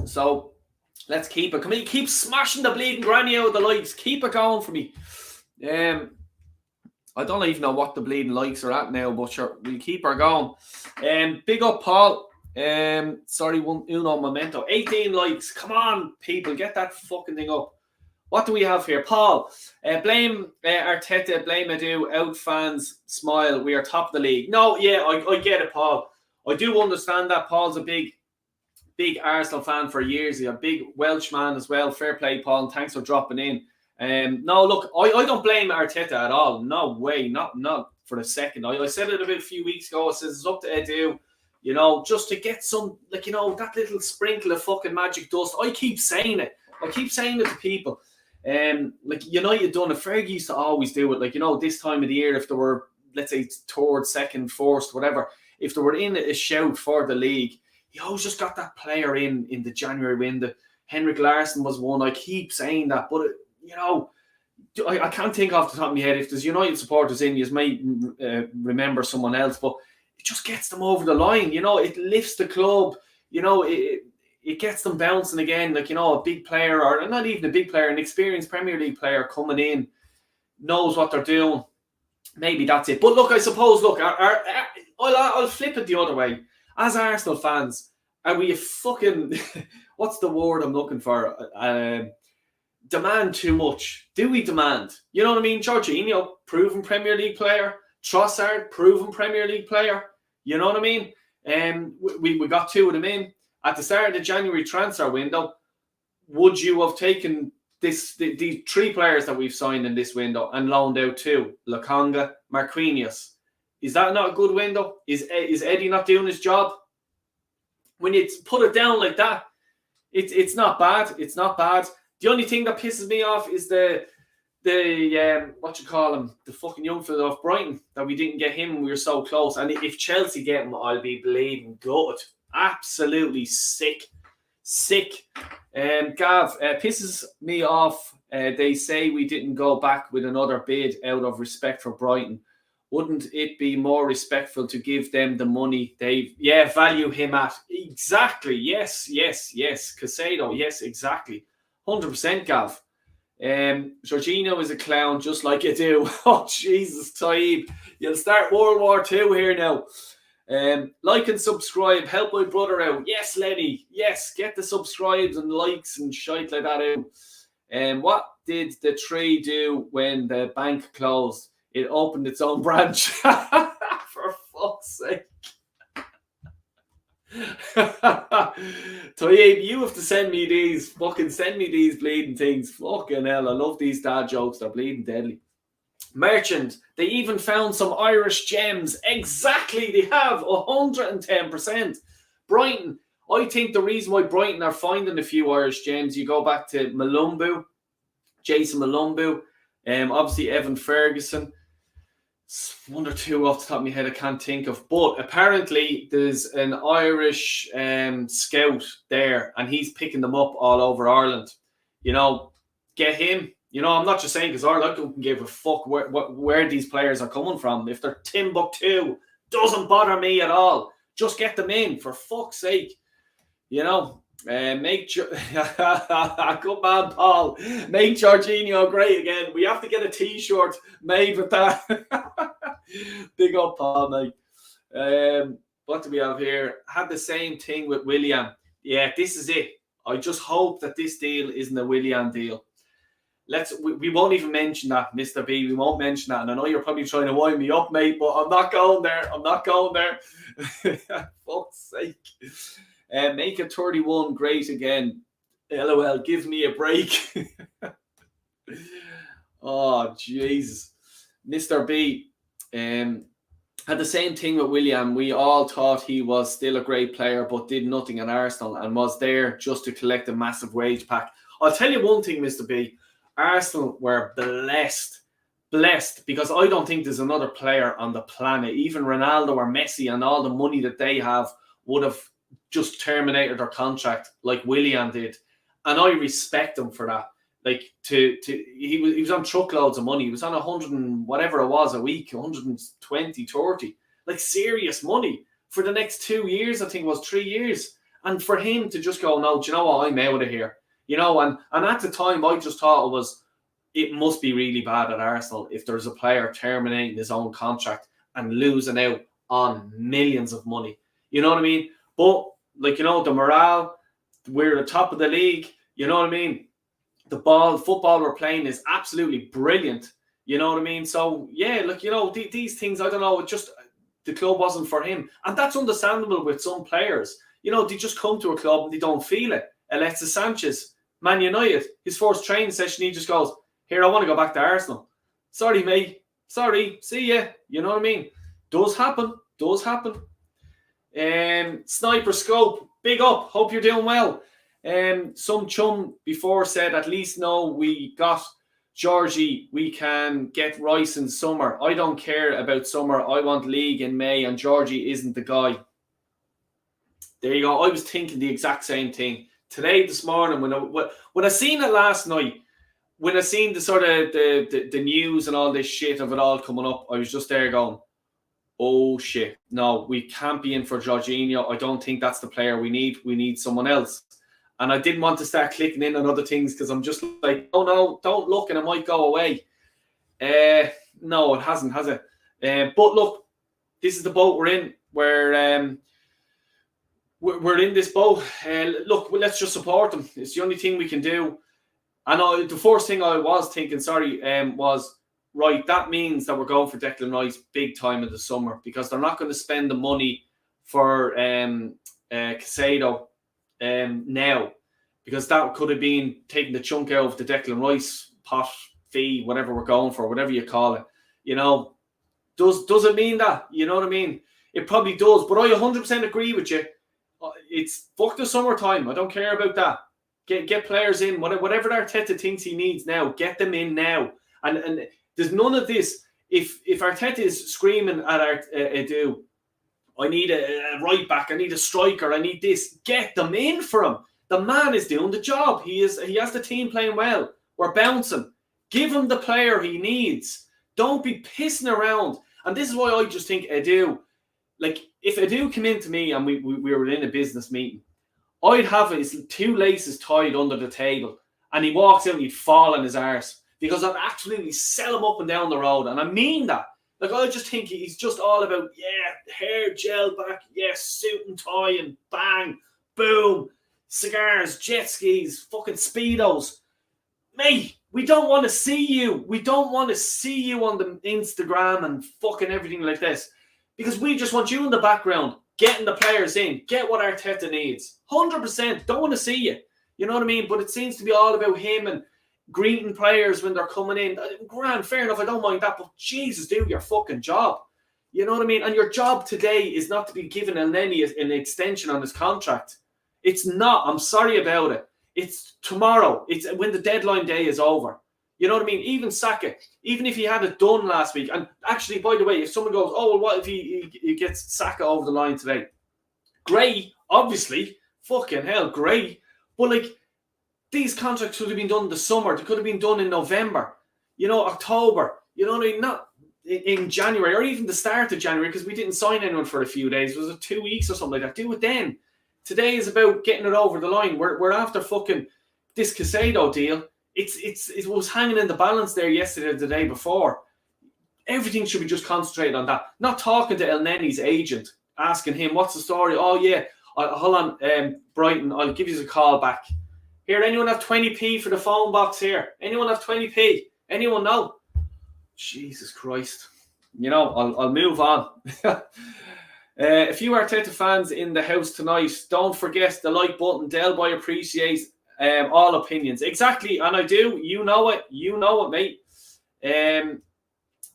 So, let's keep it. Come on, keep smashing the bleeding granny out of the likes. Keep it going for me. I don't even know what the bleeding likes are at now, but sure, we'll keep her going. Big up, Paul. Sorry, uno momento. 18 likes. Come on, people, get that fucking thing up. What do we have here? Paul, blame Arteta, blame Edu, out fans, smile. We are top of the league. No, yeah, I get it, Paul. I do understand that. Paul's a big Arsenal fan for years. He's a big Welsh man as well. Fair play, Paul, and thanks for dropping in. No, look, I don't blame Arteta at all. No way, not for a second. I said it a few weeks ago. I said it's up to Edu, just to get some, that little sprinkle of fucking magic dust. I keep saying it. To people. United done it. Fergie used to always do it. This time of the year, if they were, let's say, third, second, first, whatever, if they were in a shout for the league, he always just got that player in the January window. Henrik Larsson was one. I keep saying that, but I can't think off the top of my head. If there's United supporters in, you might remember someone else, but it just gets them over the line. It lifts the club. It gets them bouncing again. A big player, or not even a big player, an experienced Premier League player coming in, knows what they're doing. Maybe that's it. But look, I suppose, I'll flip it the other way. As Arsenal fans, are we fucking, what's the word I'm looking for? Demand too much. Do we demand? You know what I mean? Jorginho, proven Premier League player. Trossard, proven Premier League player. You know what I mean? We got two of them in. At the start of the January transfer window, would you have taken these three players that we've signed in this window and loaned out two? Lokonga, Marquinhos. Is that not a good win, though? Is Eddie not doing his job? When you put it down like that, it's not bad. It's not bad. The only thing that pisses me off is the what you call him, the fucking young fella off Brighton, that we didn't get him. We were so close. And if Chelsea get him, I'll be bleeding good. Absolutely sick. Gav, pisses me off. They say we didn't go back with another bid out of respect for Brighton. Wouldn't it be more respectful to give them the money they value him at? Exactly. Yes. Caicedo, yes, exactly. 100%, Gav. Jorginho is a clown, just like you do. Oh, Jesus, Taib. You'll start World War II here now. Like and subscribe. Help my brother out. Yes, Lenny. Yes, get the subscribes and likes and shite like that out. What did the tree do when the bank closed? It opened its own branch. For fuck's sake. Taib, you have to send me these. Fucking send me these bleeding things. Fucking hell, I love these dad jokes. They're bleeding deadly. Merchant, they even found some Irish gems. Exactly, they have 110%. Brighton, I think the reason why Brighton are finding a few Irish gems, you go back to Malumbu, Jason Malumbu, obviously Evan Ferguson. One or two off the top of my head I can't think of, but apparently there's an Irish scout there, and he's picking them up all over Ireland. You know, get him. You know, I'm not just saying because Ireland don't give a fuck where these players are coming from. If they're Timbuktu, doesn't bother me at all. Just get them in, for fuck's sake. You know, make good man, Paul. Make Jorginho great again. We have to get a T-shirt made with that. Big up, Paul, mate. What do we have here? Had the same thing with Willian. Yeah, this is it. I just hope that this deal isn't a Willian deal. We won't even mention that, Mr. B. We won't mention that. And I know you're probably trying to wind me up, mate, but I'm not going there. Fuck's sake. Make a 31 great again. LOL, give me a break. Oh, Jesus. Mr. B had the same thing with Willian. We all thought he was still a great player, but did nothing at Arsenal and was there just to collect a massive wage pack. I'll tell you one thing, Mr. B. Arsenal were blessed because I don't think there's another player on the planet, even Ronaldo or Messi and all the money that they have, would have just terminated their contract like Willian did. And I respect him for that. Like, he was on truckloads of money. He was on 100 and whatever it was a week, 120, 30. Like, serious money for the next 2 years, I think it was 3 years. And for him to just go, no, do you know what, I'm out of here. You know, and at the time, I just thought it must be really bad at Arsenal if there's a player terminating his own contract and losing out on millions of money. You know what I mean? But, like, you know, the morale, we're at the top of the league. You know what I mean? The football we're playing is absolutely brilliant. You know what I mean? So, yeah, look, you know, these things, I don't know, it just, the club wasn't for him. And that's understandable with some players. You know, they just come to a club and they don't feel it. Alexis Sanchez, Man United, his first training session, he just goes, here, I want to go back to Arsenal. Sorry, mate. Sorry. See ya. You know what I mean? Does happen. Sniper Scope, big up. Hope you're doing well. Some chum before said, at least know we got Georgie. We can get Rice in summer. I don't care about summer. I want league in May, and Georgie isn't the guy. There you go. I was thinking the exact same thing. Today, this morning, when I seen it last night, when I seen the sort of the news and all this shit of it all coming up, I was just there going, oh shit, no, we can't be in for Jorginho. I don't think that's the player we need. We need someone else. And I didn't want to start clicking in on other things because I'm just like, oh no, don't look and it might go away. No, it hasn't, has it? But look, this is the boat we're in. We're in this boat. Look, let's just support them. It's the only thing we can do. And the first thing I was thinking, was, right, that means that we're going for Declan Rice big time in the summer because they're not going to spend the money for Caicedo now, because that could have been taking the chunk out of the Declan Rice pot fee, whatever we're going for, whatever you call it. You know, Does it mean that? You know what I mean? It probably does. But I 100% agree with you. It's fuck the summertime. I don't care about that. Get players in. Whatever Arteta thinks he needs now, get them in now. And there's none of this. If Arteta is screaming at Edu, I need a right back, I need a striker, I need this, get them in for him. The man is doing the job. He has the team playing well. We're bouncing. Give him the player he needs. Don't be pissing around. And this is why I just think Edu, like, if Edu came in to me and we were in a business meeting, I'd have his 2 laces tied under the table and he walks out and he'd fall on his arse because I'd absolutely sell him up and down the road. And I mean that. Like, I just think he's just all about, hair gel back, suit and tie and bang, boom, cigars, jet skis, fucking Speedos. Mate, we don't want to see you. We don't want to see you on the Instagram and fucking everything like this because we just want you in the background, getting the players in, get what Arteta needs. 100%, don't want to see you. You know what I mean? But it seems to be all about him and greeting players when they're coming in. Grand, fair enough, I don't mind that, but Jesus, do your fucking job. You know what I mean? And your job today is not to be giving Elneny an extension on his contract. It's not. I'm sorry about it. It's tomorrow. It's when the deadline day is over. You know what I mean? Even Saka, even if he had it done last week, and actually, by the way, if someone goes, oh, well, what if he gets Saka over the line today? Great, obviously. Fucking hell, great. But, like, these contracts could have been done in the summer. They could have been done in November, October. You know what I mean? Not in January or even the start of January because we didn't sign anyone for a few days. Was it 2 weeks or something like that? Do it then. Today is about getting it over the line. We're after fucking this Caicedo deal. It was hanging in the balance there yesterday or the day before. Everything should be just concentrated on that. Not talking to Elneny's agent, asking him, what's the story? Oh, yeah. Hold on, Brighton. I'll give you a call back. Here, anyone have 20p for the phone box here? Anyone have 20p? Anyone know? Jesus Christ. I'll move on. A few Arteta fans in the house tonight. Don't forget the like button. Del Boy appreciates all opinions. Exactly, and I do. You know it. You know it, mate.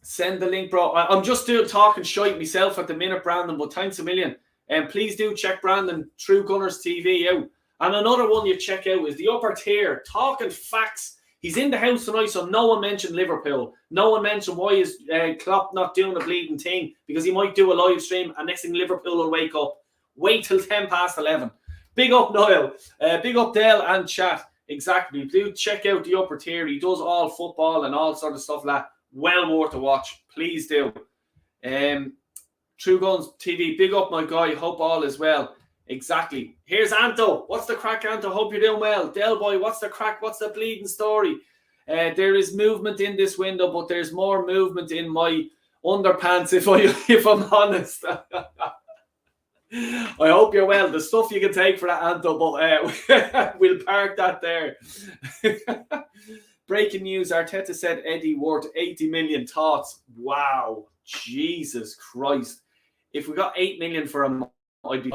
Send the link, bro. I'm just talking shite myself at the minute, Brandon, but thanks a million. And please do check Brandon True Gunners TV out. And another one you check out is the Upper Tier, talking facts. He's in the house tonight, so no one mentioned Liverpool. No one mentioned why is Klopp not doing a bleeding thing, because he might do a live stream and next thing Liverpool will wake up. Wait till 11:10. Big up Niall. Big up Dale and chat. Exactly. Do check out the Upper Tier. He does all football and all sort of stuff like that. Well worth a watch. Please do. True Guns TV. Big up my guy. Hope all is well. Exactly. Here's Anto. What's the crack, Anto? Hope you're doing well. Del Boy, what's the crack? What's the bleeding story? There is movement in this window, but there's more movement in my underpants, if I'm honest. I hope you're well. The stuff you can take for that, Anto, but we'll park that there. Breaking news, Arteta said Eddie worth 80 million. Thoughts? Wow. Jesus Christ. If we got 8 million for him, I'd be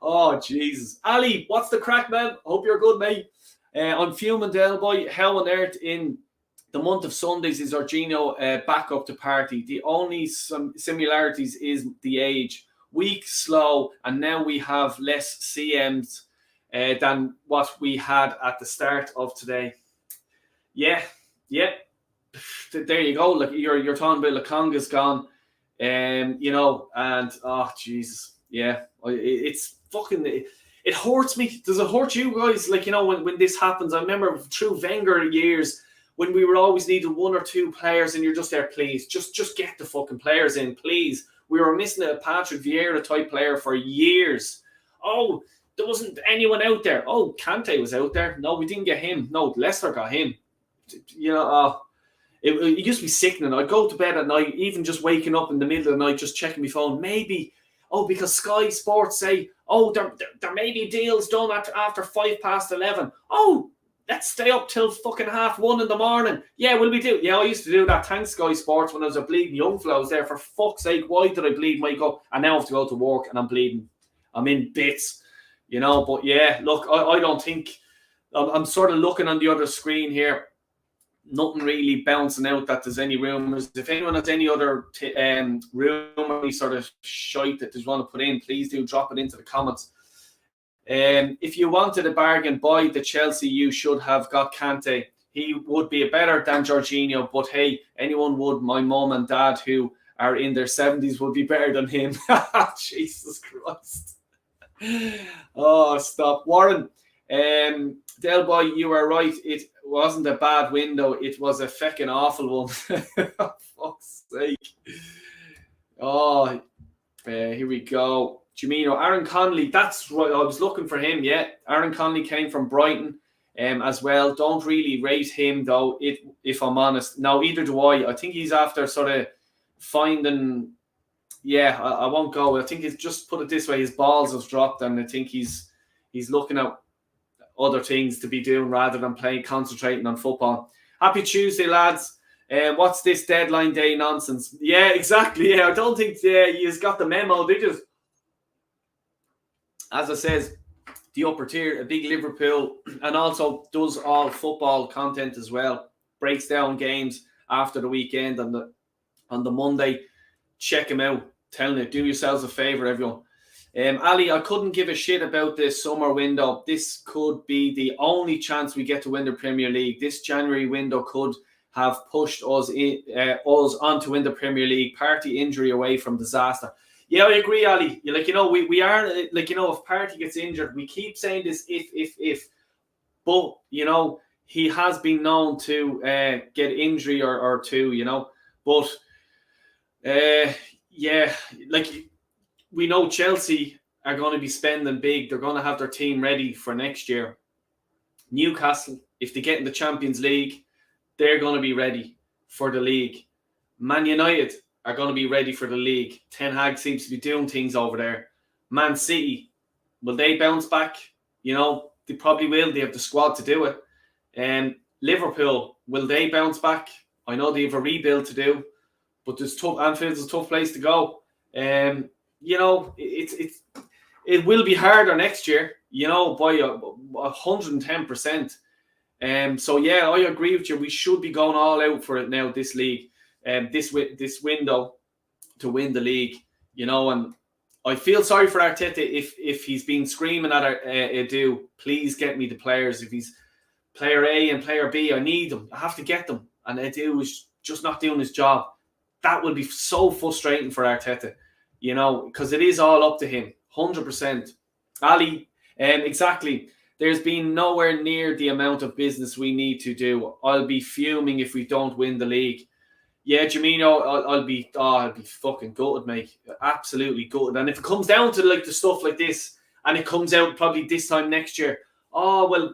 oh Jesus. Ali, what's the crack, man? Hope you're good, mate. I'm fuming, Del Boy. How on earth in the month of Sundays is Jorginho back up to party? The only similarities is the age. Weak, slow, and now we have less CMs than what we had at the start of today. Yeah. There you go. Like you're talking about Lokonga's gone. And oh Jesus, yeah, it's fucking, it hurts me. Does it hurt you guys? Like, when this happens, I remember through Wenger years when we were always needing 1 or 2 players, and you're just there, please, just get the fucking players in, please. We were missing a Patrick Vieira type player for years. Oh, there wasn't anyone out there. Oh, Kante was out there. No, we didn't get him. No, Leicester got him. It used to be sickening. I'd go to bed at night, even just waking up in the middle of the night, just checking my phone. Maybe, because Sky Sports say, there may be deals done after 11:05. Oh, let's stay up till fucking 1:30 in the morning. Yeah, will we do? Yeah, I used to do that. Thanks, Sky Sports, when I was a bleeding young fellow. I was there. For fuck's sake, why did I bleed, wake up? And now I have to go to work and I'm bleeding. I'm in bits, But yeah, look, I don't think, I'm sort of looking on the other screen here. nothing really bouncing out that there's any rumours. If anyone has any other rumour, any sort of shite that they want to put in, please do drop it into the comments. If you wanted a bargain, buy the Chelsea. You should have got Kante. He would be better than Jorginho, but hey, anyone would. My mum and dad, who are in their 70s, would be better than him. Jesus Christ. Oh, stop. Warren, Del Boy, you are right. It wasn't a bad window. It was a fucking awful one. For fuck's sake. Oh, here we go. Jimino, Aaron Connolly, that's right. I was looking for him, yeah. Aaron Connolly came from Brighton as well. Don't really rate him, though, if I'm honest. No, either do I. I think he's after sort of finding... Yeah, I won't go. I think he's just put it this way. His balls have dropped, and I think he's looking at other things to be doing rather than concentrating on football. Happy Tuesday, lads. What's this deadline day nonsense? Yeah, exactly. Yeah, I don't think he's got the memo. They just... As I says, the upper tier, a big Liverpool, and also does all football content as well. Breaks down games after the weekend on the Monday. Check him out. Telling you, do yourselves a favour, everyone. Ali, I couldn't give a shit about this summer window. This could be the only chance we get to win the Premier League. This January window could have pushed us on to win the Premier League. Party injury away from disaster. Yeah, I agree, Ali. We are, if Partey gets injured, we keep saying this if. But, he has been known to get injury or two, But, we know Chelsea are going to be spending big. They're going to have their team ready for next year. Newcastle, if they get in the Champions League, they're going to be ready for the league. Man United are going to be ready for the league. Ten Hag seems to be doing things over there. Man City, will they bounce back? They probably will. They have the squad to do it. Liverpool, will they bounce back? I know they have a rebuild to do, but Anfield's a tough place to go. It will be harder next year, by 110%. So yeah, I agree with you. We should be going all out for it now. This league, this window to win the league, and I feel sorry for Arteta if he's been screaming at Edu, please get me the players. If he's player A and player B, I need them. I have to get them, and Edu is just not doing his job. That will be so frustrating for Arteta, because it is all up to him, 100%. Ali, exactly. There's been nowhere near the amount of business we need to do. I'll be fuming if we don't win the league. Yeah, Jamino, I'll be fucking gutted, mate. Absolutely gutted. And if it comes down to the stuff like this, and it comes out probably this time next year, I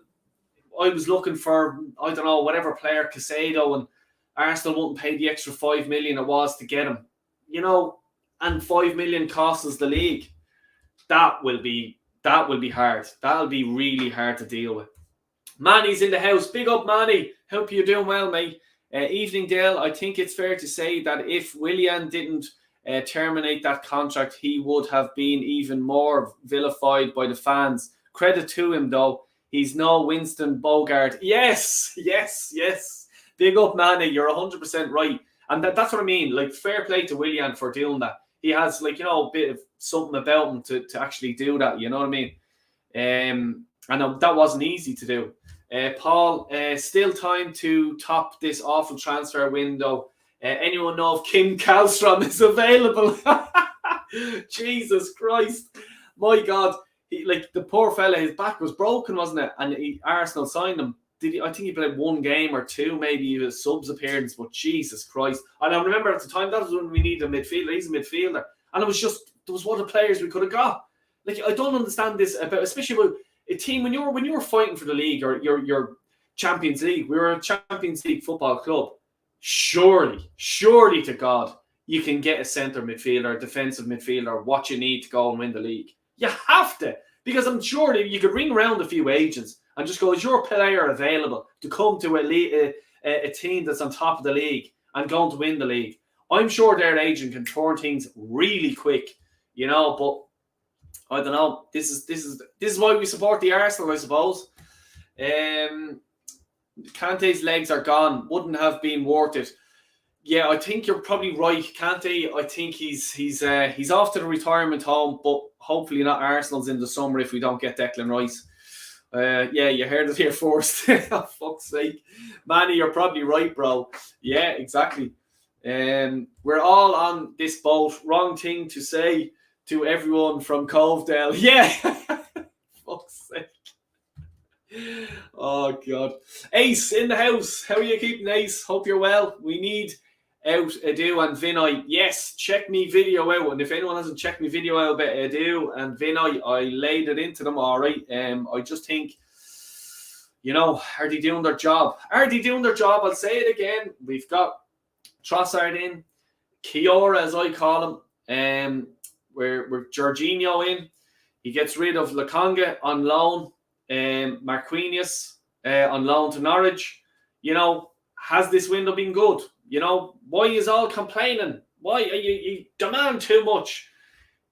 was looking for, I don't know, whatever player, Casado, and Arsenal wouldn't pay the extra 5 million it was to get him, and 5 million costs us the league. That will be hard. That'll be really hard to deal with. Manny's in the house. Big up, Manny. Hope you're doing well, mate. Evening, Dale. I think it's fair to say that if Willian didn't terminate that contract, he would have been even more vilified by the fans. Credit to him, though. He's no Winston Bogart. Yes. Big up, Manny. You're 100% right. And that's what I mean. Fair play to Willian for doing that. He has, a bit of something about him to actually do that. You know what I mean? And that wasn't easy to do. Paul, still time to top this awful transfer window. Anyone know if Kim Kallstrom is available? Jesus Christ. My God. The poor fella, his back was broken, wasn't it? And Arsenal signed him. I think he played one game or two, maybe a subs appearance, but Jesus Christ. And I remember at the time, that was when we needed a midfielder. He's a midfielder. And there was one of the players we could have got. I don't understand this about, especially with a team, when you were fighting for the league or your Champions League, we were a Champions League football club. Surely to God, you can get a centre midfielder, a defensive midfielder, what you need to go and win the league. You have to, because I'm sure that you could ring around a few agents and just go, is your player available to come to a team that's on top of the league and going to win the league? I'm sure their agent can turn things really quick, but I don't know. This is why we support the Arsenal, I suppose. Kante's legs are gone. Wouldn't have been worth it. Yeah, I think you're probably right. Kante, I think he's off to the retirement home, but hopefully not Arsenal's in the summer if we don't get Declan Rice. Yeah, you heard it here first. For fuck's sake. Manny, you're probably right, bro. Yeah, exactly. We're all on this boat. Wrong thing to say to everyone from Covedale. Yeah. Fuck's sake. Oh, God. Ace in the house. How are you keeping, Ace? Hope you're well. We need out Edu and Vinay. Yes, check me video out. And if anyone hasn't checked me video out about Edu and Vinay, I laid it into them all right. I just think, are they doing their job? Are they doing their job? I'll say it again. We've got Trossard in, Kiora, as I call him. We're Jorginho in. He gets rid of Lokonga on loan. Marquinhos on loan to Norwich. Has this window been good? Why is all complaining? Why you demand too much?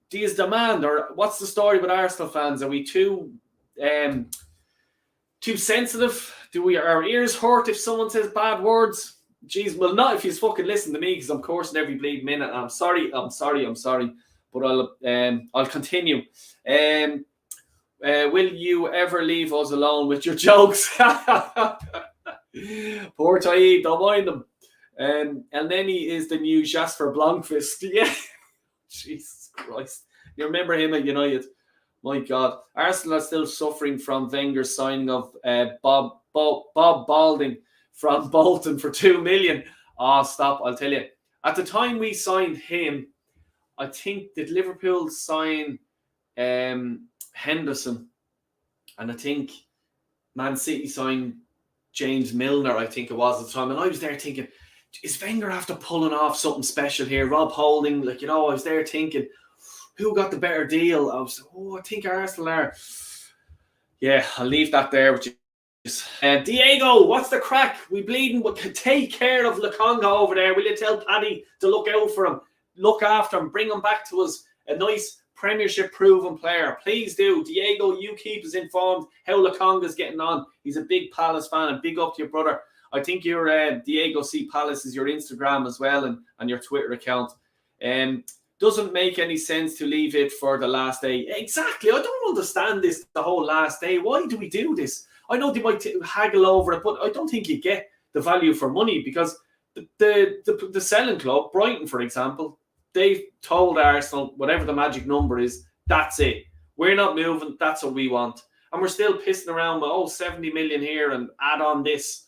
Do you demand, or what's the story with Arsenal fans? Are we too sensitive? Do our ears hurt if someone says bad words? Jeez, well, not if you fucking listen to me, because I'm coursing every bleed minute. I'm sorry, but I'll continue. Will you ever leave us alone with your jokes? Poor Taib, don't mind him. El Neni is the new Jasper Blomqvist. Yeah. Jesus Christ. You remember him at United? My God. Arsenal are still suffering from Wenger's signing of Bob Balding from Bolton for 2 million. Stop. I'll tell you. At the time we signed him, I think, did Liverpool sign Henderson? And I think Man City signed James Milner, I think it was at the time. And I was there thinking, is Wenger after pulling off something special here? Rob Holding, I was there thinking, who got the better deal? I was, I think Arsenal are. Yeah, I'll leave that there with you. Diego, what's the crack? We bleeding. We can take care of Lokonga over there. Will you tell Paddy to look out for him, look after him, bring him back to us? A nice Premiership proven player. Please do. Diego, you keep us informed how Lokonga's getting on. He's a big Palace fan, and big up to your brother. I think your Diego C. Palace is your Instagram as well, and your Twitter account. Doesn't make any sense to leave it for the last day. Exactly. I don't understand this, the whole last day. Why do we do this? I know they might haggle over it, but I don't think you get the value for money, because the selling club, Brighton, for example, they've told Arsenal, whatever the magic number is, that's it. We're not moving. That's what we want. And we're still pissing around with, 70 million here and add on this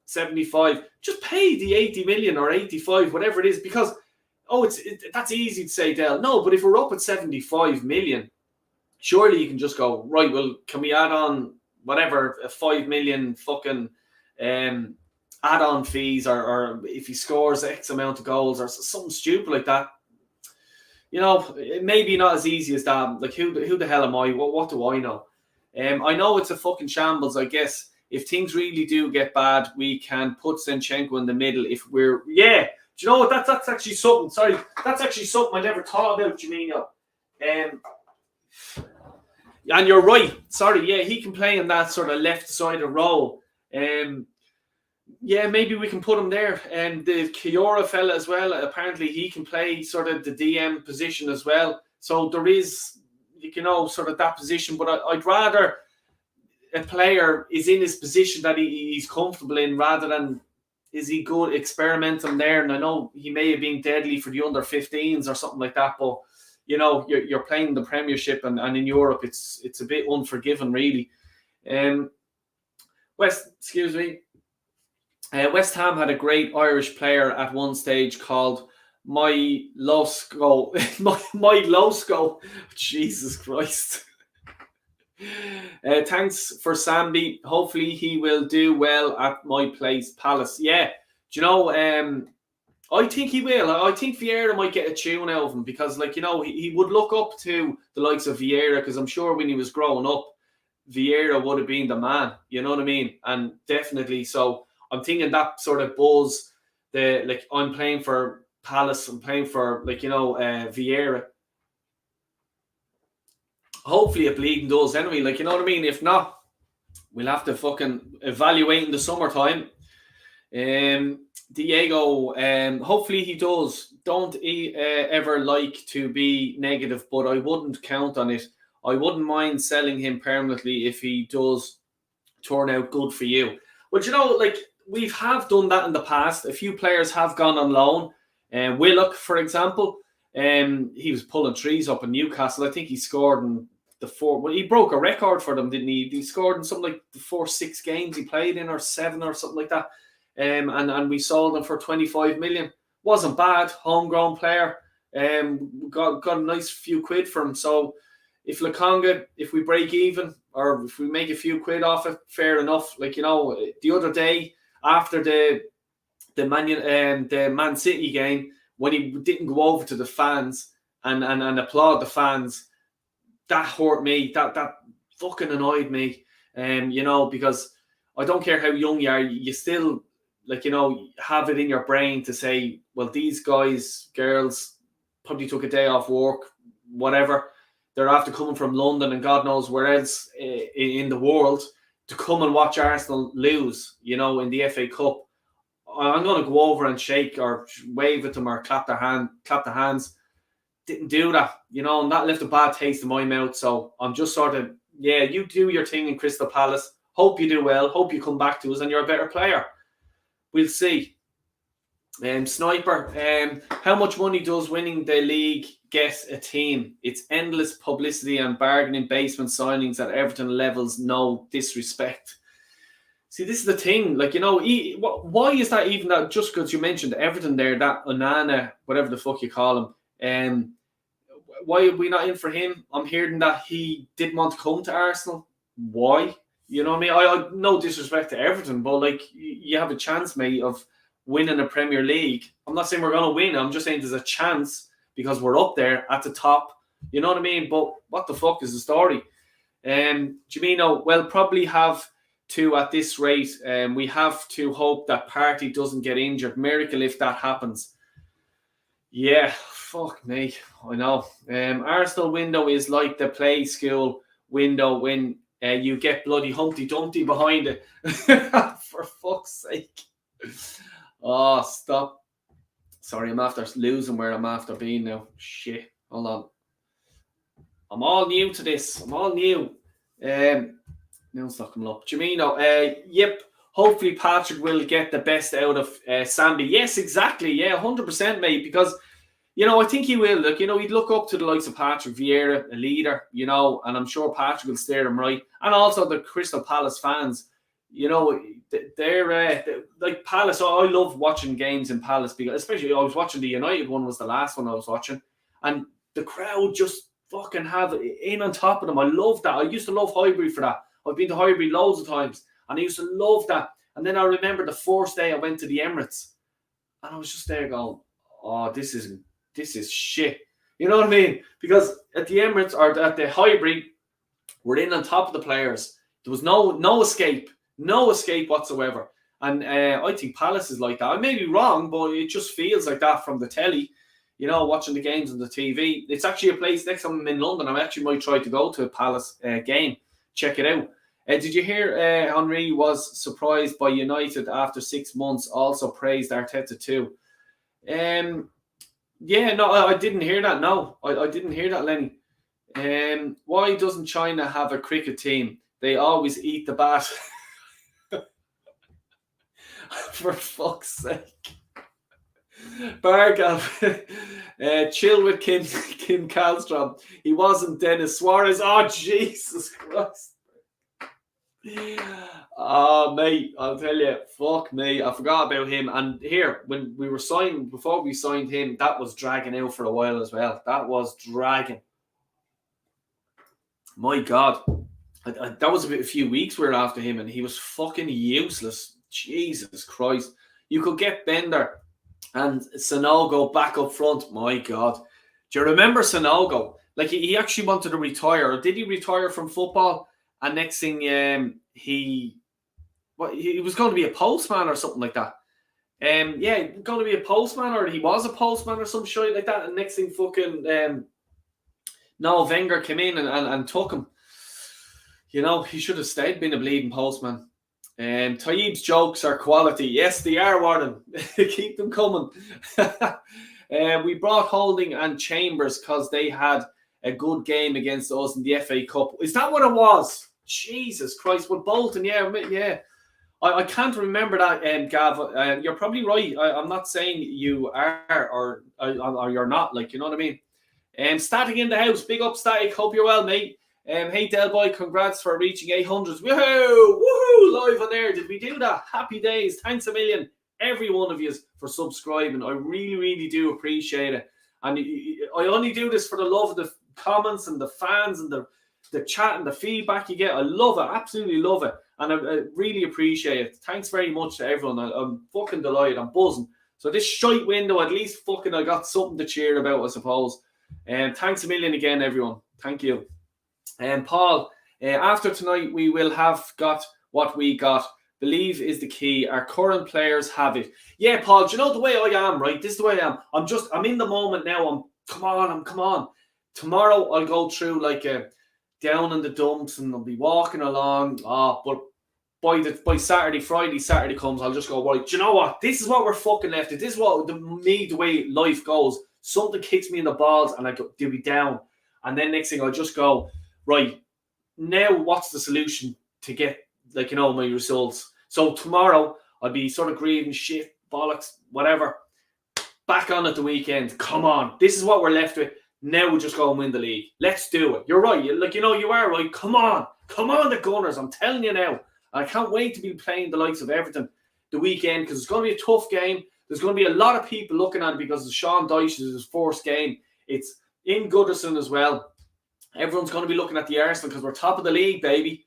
75. Just pay the 80 million or 85, whatever it is, because, that's easy to say, Del. No, but if we're up at 75 million, surely you can just go, right, well, can we add on whatever, a 5 million fucking add-on fees, or if he scores X amount of goals or something stupid like that. It may be not as easy as that. Like, who the hell am I? What do I know? I know it's a fucking shambles. I guess if things really do get bad, we can put Zinchenko in the middle if we're... Yeah. Do you know what? That's actually something. Sorry. That's actually something I never thought about, Jamino. And you're right. Sorry. Yeah, he can play in that sort of left-sided role. Yeah, maybe we can put him there. And the Kiora fella as well, apparently he can play sort of the DM position as well. So there is, sort of that position. But I'd rather a player is in his position that he's comfortable in, rather than is he good, experiment him there. And I know he may have been deadly for the under-15s or something like that, but you're playing the Premiership, and in Europe it's a bit unforgiving, really. West Ham had a great Irish player at one stage called My Losco. My Losco. Jesus Christ. Thanks for Sambi. Hopefully he will do well at my place, Palace. Yeah. Do you know, I think he will. I think Vieira might get a tune out of him, because, he would look up to the likes of Vieira, because I'm sure when he was growing up, Vieira would have been the man. You know what I mean? And definitely so. I'm thinking that sort of buzz, I'm playing for Palace, I'm playing for, Vieira. Hopefully it bleeding does anyway, you know what I mean? If not, we'll have to fucking evaluate in the summertime. Diego, hopefully he does. Don't ever like to be negative, but I wouldn't count on it. I wouldn't mind selling him permanently if he does turn out good for you. But you know, like, we have done that in the past. A few players have gone on loan. Willock, for example, he was pulling trees up in Newcastle. I think he scored in the four. Well, he broke a record for them, didn't he? He scored in something like the 6 games he played in, or 7 or something like that. And we sold him for 25 million. Wasn't bad, homegrown player. Got a nice few quid for him. So if Lokonga, if we break even, or if we make a few quid off it, fair enough. Like, you know, the other day after the Man City game, when he didn't go over to the fans and applaud the fans, that hurt me. That fucking annoyed me. You know, because I don't care how young you are, you still, like, you know, have it in your brain to say, well, these guys, girls probably took a day off work, whatever. They're after coming from London and God knows where else in the world to come and watch Arsenal lose, you know, in the FA Cup. I'm going to go over and shake or wave at them or clap their hands. Didn't do that, you know, and that left a bad taste in my mouth. So I'm just sort of, yeah, you do your thing in Crystal Palace. Hope you do well. Hope you come back to us and you're a better player. We'll see. Sniper, how much money does winning the league get a team? It's endless publicity and bargaining basement signings at Everton levels. No disrespect. See, this is the thing. Like, you know, why is that even that? Just because you mentioned Everton there, that Onana, whatever the fuck you call him, why are we not in for him? I'm hearing that he didn't want to come to Arsenal. Why? You know what I mean? I no disrespect to Everton, but like, you have a chance, mate, of winning a Premier League. I'm not saying we're going to win. I'm just saying there's a chance because we're up there at the top. You know what I mean? But what the fuck is the story? Jimeno, well, probably have to at this rate. We have to hope that Partey doesn't get injured. Miracle if that happens. Yeah, fuck me. I know. Arsenal window is like the play school window when you get bloody Humpty Dumpty behind it. For fuck's sake. Oh, stop. Sorry, I'm after losing where I'm after being now. Shit. Hold on. I'm all new to this. I'm all new. Now it's not coming up. Jimeno, yep. Hopefully Patrick will get the best out of Sambi. Yes, exactly. Yeah, 100%, mate. Because, you know, I think he will. Look, you know, he'd look up to the likes of Patrick Vieira, a leader, you know, and I'm sure Patrick will steer him right. And also the Crystal Palace fans, you know, they're like Palace. I love watching games in Palace because, especially, I was watching the United one, was the last one I was watching, and the crowd just fucking have it in on top of them. I love that. I used to love Highbury for that. I've been to Highbury loads of times, and I used to love that. And then I remember the first day I went to the Emirates, and I was just there going, "Oh, this is shit." You know what I mean? Because at the Emirates or at the Highbury, we're in on top of the players. There was no escape. No escape whatsoever. And I think Palace is like that. I may be wrong, but it just feels like that from the telly, you know, watching the games on the TV. It's actually a place, next time I'm in London, I actually might try to go to a Palace game. Check it out. Did you hear Henry was surprised by United after 6 months? Also praised Arteta too. Yeah, no, I didn't hear that. No, I didn't hear that, Lenny. Why doesn't China have a cricket team? They always eat the bat. For fuck's sake. Bargav, chill with Kim Kallstrom. He wasn't Dennis Suarez. Oh, Jesus Christ. Oh, mate, I'll tell you, fuck me. I forgot about him. And here, when we were signed, before we signed him, that was dragging out for a while as well. That was dragging. My God. That was a few weeks we were after him, and he was fucking useless. Jesus Christ. You could get Bender and Sanogo back up front. My God. Do you remember Sanogo? Like, he actually wanted to retire. Or did he retire from football? And next thing, he was going to be a postman or something like that. Yeah, going to be a postman, or he was a postman or some shit like that. And next thing, fucking Noel Wenger came in and took him. You know, he should have stayed being a bleeding postman. Taib's jokes are quality. Yes, they are, Warren. Keep them coming. We brought Holding and Chambers because they had a good game against us in the FA Cup. Is that what it was? Jesus Christ. Well, Bolton, yeah. I can't remember that, Gav. You're probably right. I'm not saying you are or you're not. Like, you know what I mean? Static in the house. Big up, Static. Hope you're well, mate. Hey, Del Boy, congrats for reaching 800. Woohoo! Woohoo! Live on air. Did we do that? Happy days. Thanks a million, every one of you, for subscribing. I really, really do appreciate it. And I only do this for the love of the comments and the fans and the chat and the feedback you get. I love it. Absolutely love it. And I really appreciate it. Thanks very much to everyone. I'm fucking delighted. I'm buzzing. So this shite window, at least fucking I got something to cheer about, I suppose. Thanks a million again, everyone. Thank you. And Paul, after tonight, we will have got what we got. Believe is the key. Our current players have it. Yeah, Paul, do you know the way I am, right? This is the way I am. I'm in the moment now. Come on. Tomorrow I'll go through like down in the dumps and I'll be walking along. But by Saturday comes, I'll just go, right, do you know what? This is what we're fucking left. This is what the way life goes. Something kicks me in the balls and I go, do we down? And then next thing I'll just go, right, now what's the solution to get, like, you know, my results? So tomorrow I'll be sort of grieving shit, bollocks, whatever. Back on at the weekend. Come on. This is what we're left with. Now we'll just go and win the league. Let's do it. You're right. Like, you know, you are right. Come on, the Gunners. I'm telling you now. I can't wait to be playing the likes of Everton the weekend because it's going to be a tough game. There's going to be a lot of people looking at it because of Sean Dyche's first game. It's in Goodison as well. Everyone's going to be looking at the Arsenal because we're top of the league, baby.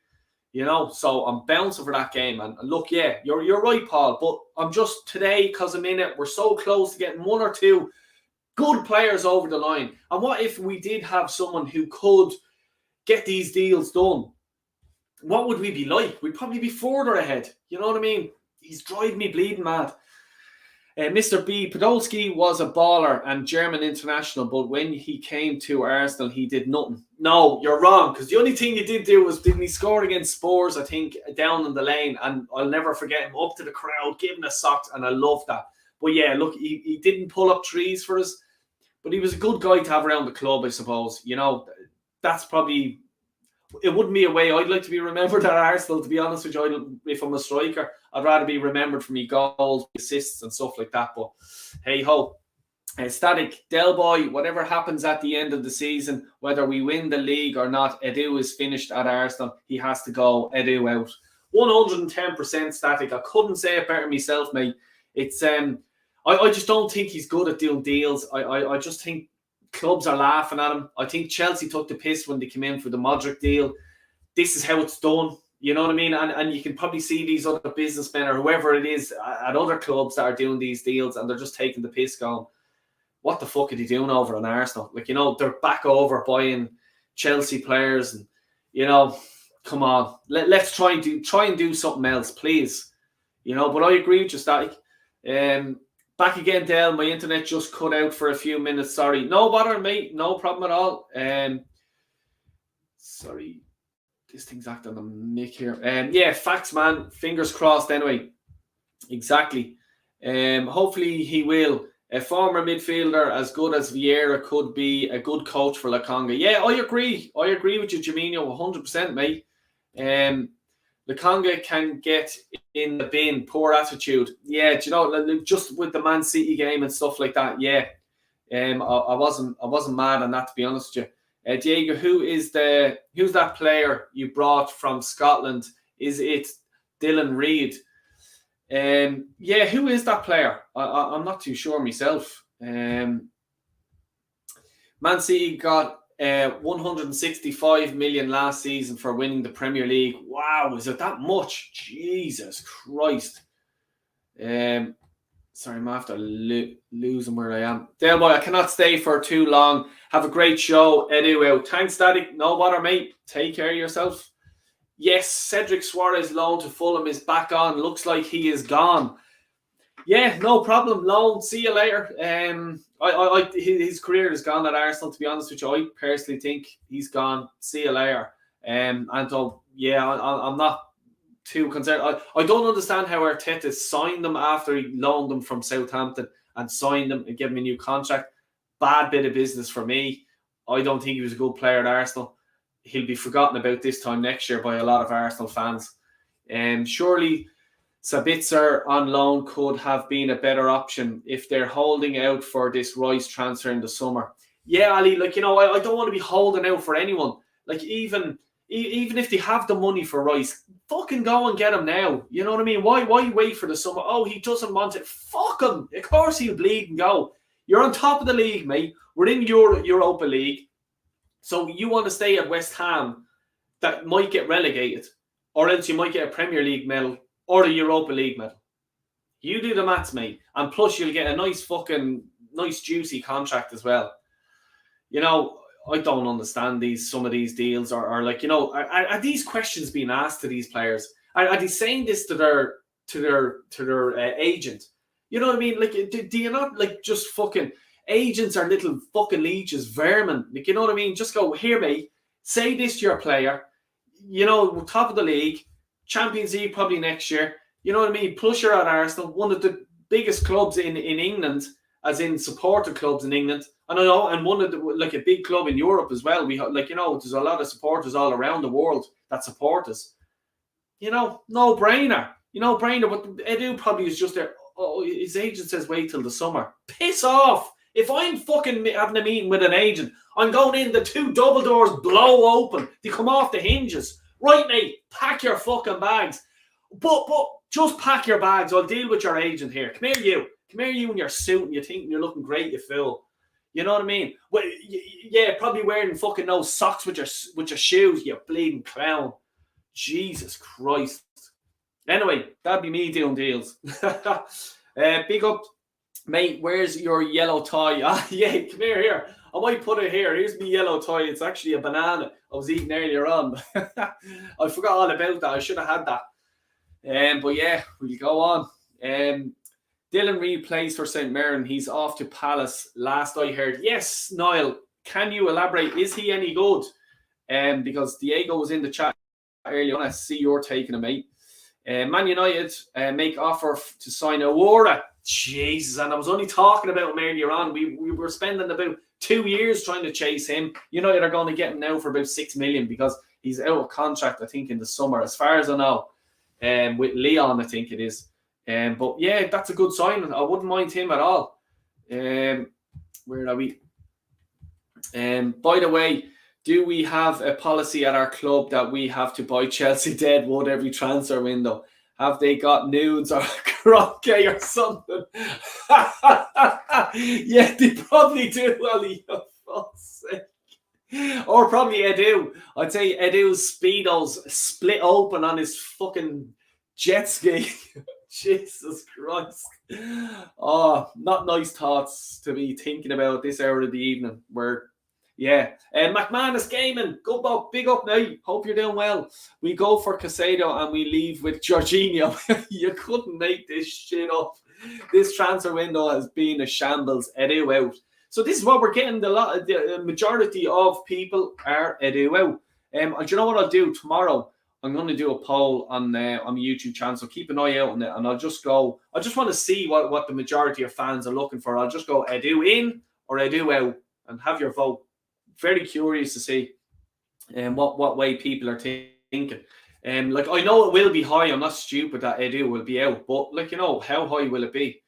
You know, so I'm bouncing for that game. And look, yeah, you're right, Paul. But I'm just today, because I'm in it, we're so close to getting one or two good players over the line. And what if we did have someone who could get these deals done? What would we be like? We'd probably be further ahead. You know what I mean? He's driving me bleeding mad. Mr. B, Podolski was a baller and German international, but when he came to Arsenal, he did nothing. No, you're wrong, because the only thing he did do was, didn't he score against Spurs, I think, down in the lane, and I'll never forget him up to the crowd, giving us socks, and I love that. But yeah, look, he didn't pull up trees for us, but he was a good guy to have around the club, I suppose. You know, that's probably... It wouldn't be a way I'd like to be remembered at Arsenal, to be honest with you. If I'm a striker, I'd rather be remembered for me goals, assists and stuff like that. But hey ho, Static, Del Boy, whatever happens at the end of the season, whether we win the league or not, Edu is finished at Arsenal. He has to go. Edu out. 110% Static. I couldn't say it better myself, mate. It's I just don't think he's good at doing deals. I just think clubs are laughing at him. I think Chelsea took the piss when they came in for the Modric deal. This is how it's done. You know what I mean? And you can probably see these other businessmen or whoever it is at other clubs that are doing these deals and they're just taking the piss going, what the fuck are they doing over on Arsenal? Like, you know, they're back over buying Chelsea players and, you know, come on. Let's try and do something else, please. You know, but I agree with you, Static. Back again, Dale. My internet just cut out for a few minutes. Sorry. No bother, mate. No problem at all. Sorry. This thing's acting on the mic here. Yeah, facts, man. Fingers crossed anyway. Exactly. Hopefully he will. A former midfielder as good as Vieira could be a good coach for Lokonga. Yeah, I agree. I agree with you, Jaminho, 100%, mate. Lokonga can get in the bin. Poor attitude. Yeah, do you know, just with the Man City game and stuff like that. Yeah, I wasn't mad on that, to be honest with you. Diego, who's that player you brought from Scotland? Is it Dylan Reid? Yeah, who is that player? I'm not too sure myself. Man City got 165 million last season for winning the Premier League. Wow, is it that much? Jesus Christ. Sorry, I'm after losing where I am. Dale Boy, I cannot stay for too long. Have a great show. Edu out. Thanks, Static. No bother, mate. Take care of yourself. Yes, Cedric Suarez loan to Fulham is back on. Looks like he is gone. Yeah, no problem. Loan. See you later. His career is gone at Arsenal, to be honest with you. I personally think he's gone. See you later. I'm not too concerned. I don't understand how Arteta signed them after he loaned them from Southampton and signed them and gave him a new contract. Bad bit of business for me. I don't think he was a good player at Arsenal. He'll be forgotten about this time next year by a lot of Arsenal fans. Surely Sabitzer on loan could have been a better option if they're holding out for this Rice transfer in the summer. Yeah, Ali, I don't want to be holding out for anyone. Even if they have the money for Rice, fucking go and get him now. You know what I mean? Why wait for the summer? Oh, he doesn't want it. Fuck him. Of course he'll bleed and go. You're on top of the league, mate. We're in Europa League. So you want to stay at West Ham that might get relegated, or else you might get a Premier League medal or a Europa League medal. You do the maths, mate. And plus you'll get a nice juicy contract as well. I don't understand some of these deals are these questions being asked to these players? Are they saying this to their agent? You know what I mean? Do you not just fucking agents are little fucking leeches, vermin? You know what I mean? Just go, here, mate, say this to your player. Top of the league, Champions League probably next year. You know what I mean? Plus you're at Arsenal, one of the biggest clubs in England, as in supporter clubs in England. And I know, and one of the a big club in Europe as well. We there's a lot of supporters all around the world that support us. No brainer. But Edu probably is just there. Oh, his agent says wait till the summer. Piss off. If I'm fucking having a meeting with an agent, I'm going in, the two double doors blow open. They come off the hinges. Right, mate, pack your fucking bags. But just pack your bags. I'll deal with your agent here. Come here, you. Come here, you in your suit, and you think you're looking great, you fool. You know what I mean? Well, yeah, probably wearing fucking no socks with your shoes, you bleeding clown. Jesus Christ. Anyway, that'd be me doing deals. Big up, mate. Where's your yellow tie? Yeah, come here. I might put it here. Here's my yellow tie. It's actually a banana I was eating earlier on. I forgot all about that. I should have had that. But yeah, we'll go on. Dylan Reid plays for St. Mirren. He's off to Palace, last I heard. Yes, Niall, can you elaborate? Is he any good? Because Diego was in the chat earlier on. I see you're taking him, mate. Man United make offer to sign Aouar. Jesus, and I was only talking about him earlier on. We were spending about 2 years trying to chase him. United are going to get him now for about 6 million because he's out of contract, I think, in the summer, as far as I know. With Leon, I think it is. But yeah, that's a good sign. I wouldn't mind him at all. Where are we? By the way, do we have a policy at our club that we have to buy Chelsea deadwood every transfer window? Have they got nudes or croquet or something? Yeah, they probably do, Ali. For fuck's sake. Or probably Edu. I'd say Edu's Speedos split open on his fucking jet ski. Jesus Christ. Oh, not nice thoughts to be thinking about this hour of the evening. McManus Gaming, good, big up now. Hope you're doing well. We go for Casado and we leave with Jorginho. You couldn't make this shit up. This transfer window has been a shambles. Edu out. So this is what we're getting. The majority of people are Edu out. And do you know what I'll do tomorrow? I'm going to do a poll on the YouTube channel, so keep an eye out on it. And I'll just go. I just want to see what the majority of fans are looking for. I'll just go Edu in or Edu out and have your vote. Very curious to see what way people are thinking. I know it will be high. I'm not stupid that Edu will be out, but how high will it be?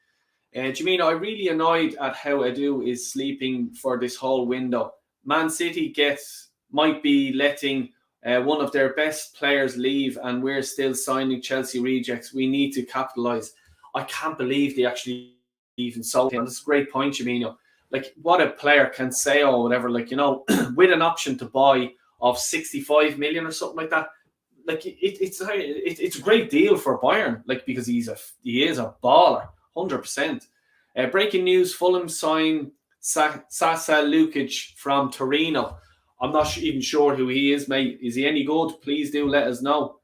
Do you mean I'm really annoyed at how Edu is sleeping for this whole window? Man City might be letting one of their best players leave, and we're still signing Chelsea rejects. We need to capitalise. I can't believe they actually even sold him. That's a great point, Jamino. What a player can say or whatever, with an option to buy of 65 million or something like that. It's a great deal for Bayern, because he is a baller, 100%. Breaking news: Fulham sign Sasa Lukic from Torino. I'm not even sure who he is, mate. Is he any good? Please do let us know.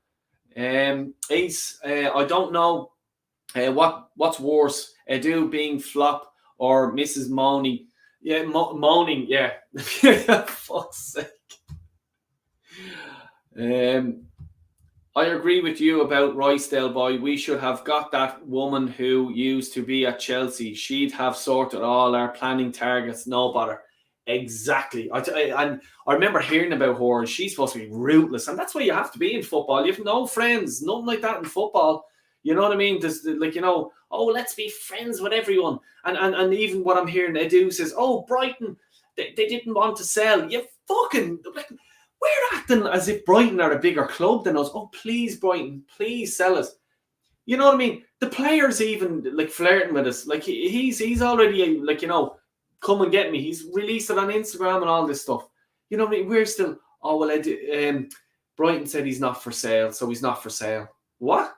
Ace, I don't know what's worse, Edu being flop or Mrs. Moaning. Yeah, moaning, yeah. Fuck's sake. I agree with you about Roysdale, boy. We should have got that woman who used to be at Chelsea. She'd have sorted all our planning targets, no bother. Exactly. And I remember hearing about her. She's supposed to be ruthless, and that's why you have to be in football. You have no friends, nothing like that in football. You know what I mean? There's like, oh, let's be friends with everyone. And even what I'm hearing, Edu says, oh, Brighton, they didn't want to sell. You fucking, like, we're acting as if Brighton are a bigger club than us. Oh, please, Brighton, please sell us. You know what I mean? The players even like flirting with us. Like he's already like, come and get me. He's released it on Instagram and all this stuff. You know what I mean? We're still, oh, well, Brighton said he's not for sale, so he's not for sale. What?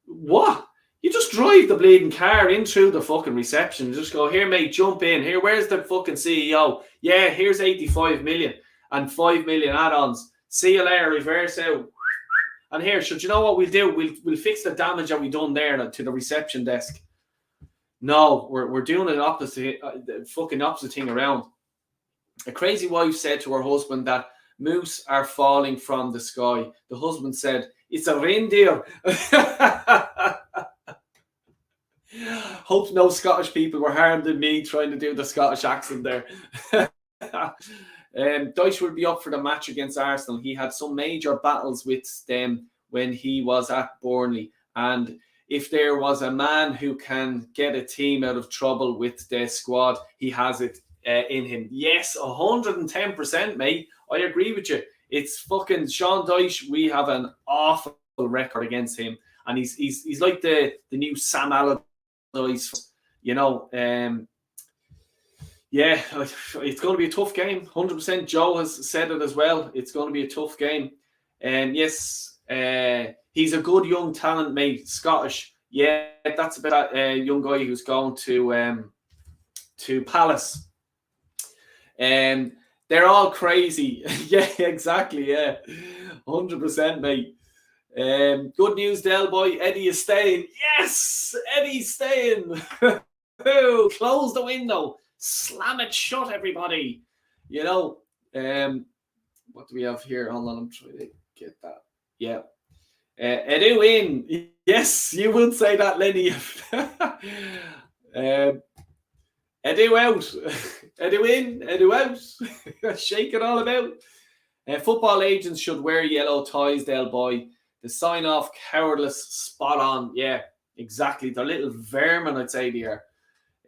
You just drive the bleeding car in through the fucking reception and just go, here, mate, jump in. Here, where's the fucking CEO? Yeah, here's 85 million and 5 million add-ons. See you later, reverse out. And here, should you know what we'll do? We'll fix the damage that we done there to the reception desk. No, we're doing it opposite, the fucking opposite thing around. A crazy wife said to her husband that moose are falling from the sky. The husband said, it's a reindeer. Hope no Scottish people were harmed in me trying to do the Scottish accent there. Dyche will be up for the match against Arsenal. He had some major battles with them when he was at Burnley. And if there was a man who can get a team out of trouble with their squad, he has it in him. Yes, 110%, mate. I agree with you. It's fucking Sean Dyche. We have an awful record against him. And he's like the new Sam Allardyce, yeah, it's going to be a tough game. 100%. Joe has said it as well. It's going to be a tough game. Yes, he's a good young talent, mate. Scottish. Yeah, that's about a young guy who's going to Palace. They're all crazy. Yeah, exactly. Yeah, 100%, mate. Good news, Del boy. Eddie is staying. Yes, Eddie's staying. Close the window. Slam it shut, everybody. What do we have here? Hold on, I'm trying to get that. Yeah. Edu in. Yes, you would say that, Lenny. Edu out. Edu in. Edu out. Shake it all about. Football agents should wear yellow ties, Del boy. The sign off, cowardless, spot on. Yeah, exactly. They're little vermin, I'd say, there.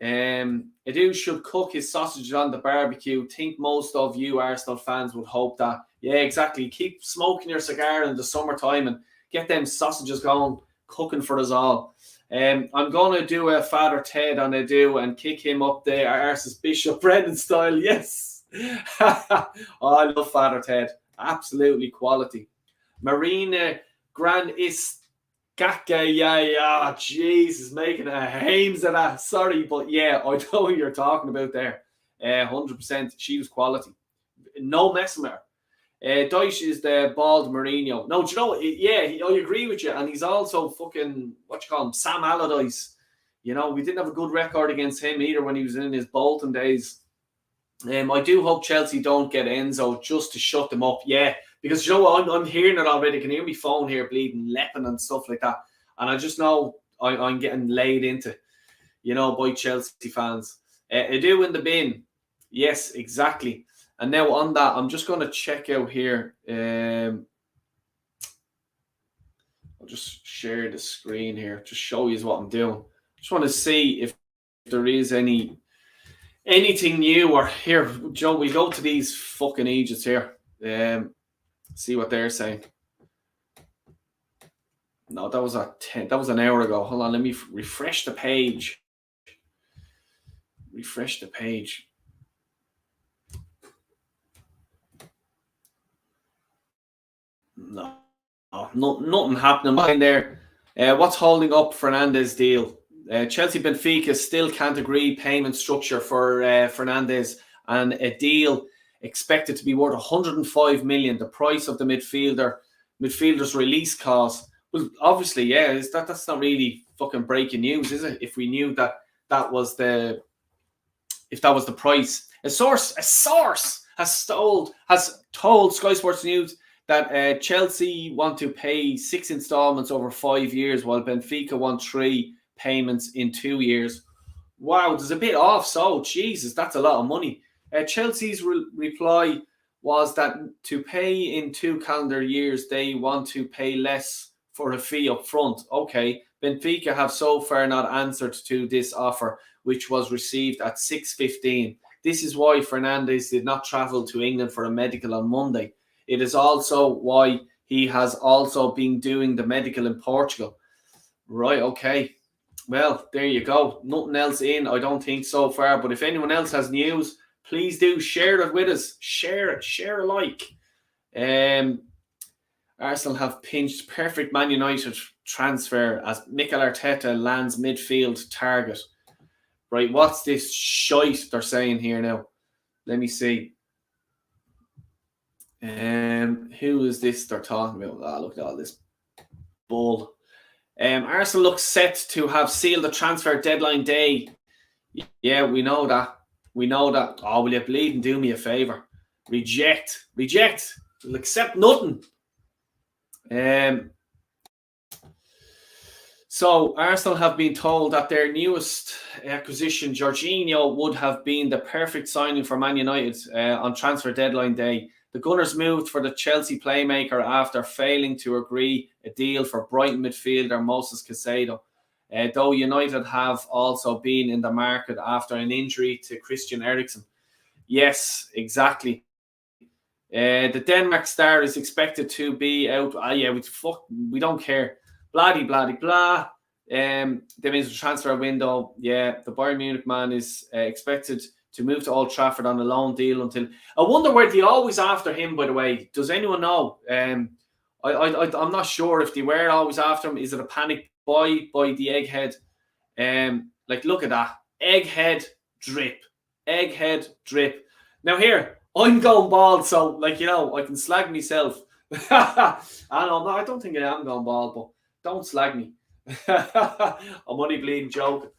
Edu should cook his sausages on the barbecue. Think most of you Arsenal fans would hope that. Yeah, exactly. Keep smoking your cigar in the summertime and get them sausages going, cooking for us all. I'm going to do a Father Ted on Edu and kick him up there, Arse's Bishop Brendan style. Yes. Oh, I love Father Ted. Absolutely quality. Marina Grand is Gaka, yeah, Jesus, making a hames of that. Sorry, but yeah, I know what you're talking about there. 100%. She was quality. No messing with her. Dyche is the bald Mourinho. No, do you know? Yeah, I agree with you. And he's also fucking, Sam Allardyce. We didn't have a good record against him either when he was in his Bolton days. I do hope Chelsea don't get Enzo just to shut them up. Yeah, because I'm hearing it already. I can hear my phone here bleeding, lepping and stuff like that. And I just know I'm getting laid into, by Chelsea fans. Edu in the bin. Yes, exactly. And now on that, I'm just going to check out here. I'll just share the screen here. Just show you what I'm doing. Just want to see if there is anything new or here, Joe, we go to these fucking Egypts here. See what they're saying. No, that was an hour ago. Hold on, let me refresh the page. Refresh the page. No, nothing happening there. What's holding up Fernandes deal? Chelsea Benfica still can't agree payment structure for Fernandes, and a deal expected to be worth 105 million. The price of the midfielder's release clause. Well, obviously, yeah, that's not really fucking breaking news, is it? If we knew that was the price. A source has told Sky Sports News that Chelsea want to pay 6 installments over 5 years, while Benfica want 3 payments in 2 years. Wow, there's a bit off. So, Jesus, that's a lot of money. Chelsea's reply was that to pay in 2 calendar years, they want to pay less for a fee up front. Okay, Benfica have so far not answered to this offer, which was received at 6:15. This is why Fernandes did not travel to England for a medical on Monday. It is also why he has also been doing the medical in Portugal. Right, okay. Well, there you go. Nothing else in, I don't think, so far. But if anyone else has news, please do share it with us. Share it. Share a like. Arsenal have pinched perfect Man United transfer as Mikel Arteta lands midfield target. Right, what's this shite they're saying here now? Let me see. Who is this they're talking about? Look at all this bull. Arsenal looks set to have sealed the transfer deadline day. Yeah, we know that. We know that. Oh, will you bleed and do me a favour? Reject. We'll accept nothing. So Arsenal have been told that their newest acquisition, Jorginho, would have been the perfect signing for Man United on transfer deadline day. The Gunners moved for the Chelsea playmaker after failing to agree a deal for Brighton midfielder Moses Caicedo. Though United have also been in the market after an injury to Christian Eriksen. Yes, exactly. The Denmark star is expected to be out. We don't care. Blah, blah, blah. There means the transfer window. Yeah, the Bayern Munich man is expected to move to Old Trafford on a loan deal until. I wonder where they always after him. By the way, does anyone know? I'm not sure if they were always after him. Is it a panic buy by the Egghead? Look at that Egghead drip. Now here, I'm going bald, so I can slag myself. I don't think I am going bald, but don't slag me. I'm only bleeding joking.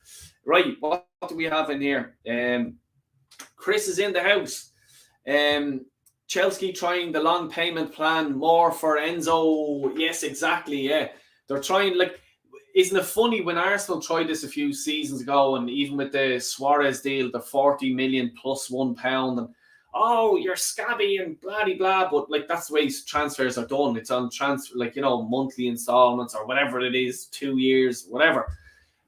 Right, what do we have in here? Chris is in the house. Chelsea trying the long payment plan, more for Enzo. Yes, exactly. Yeah, they're trying. Isn't it funny when Arsenal tried this a few seasons ago, and even with the Suarez deal, the 40 million plus £1, and you're scabby and blah blah. But that's the way transfers are done. It's on transfer, monthly installments or whatever it is, 2 years, whatever.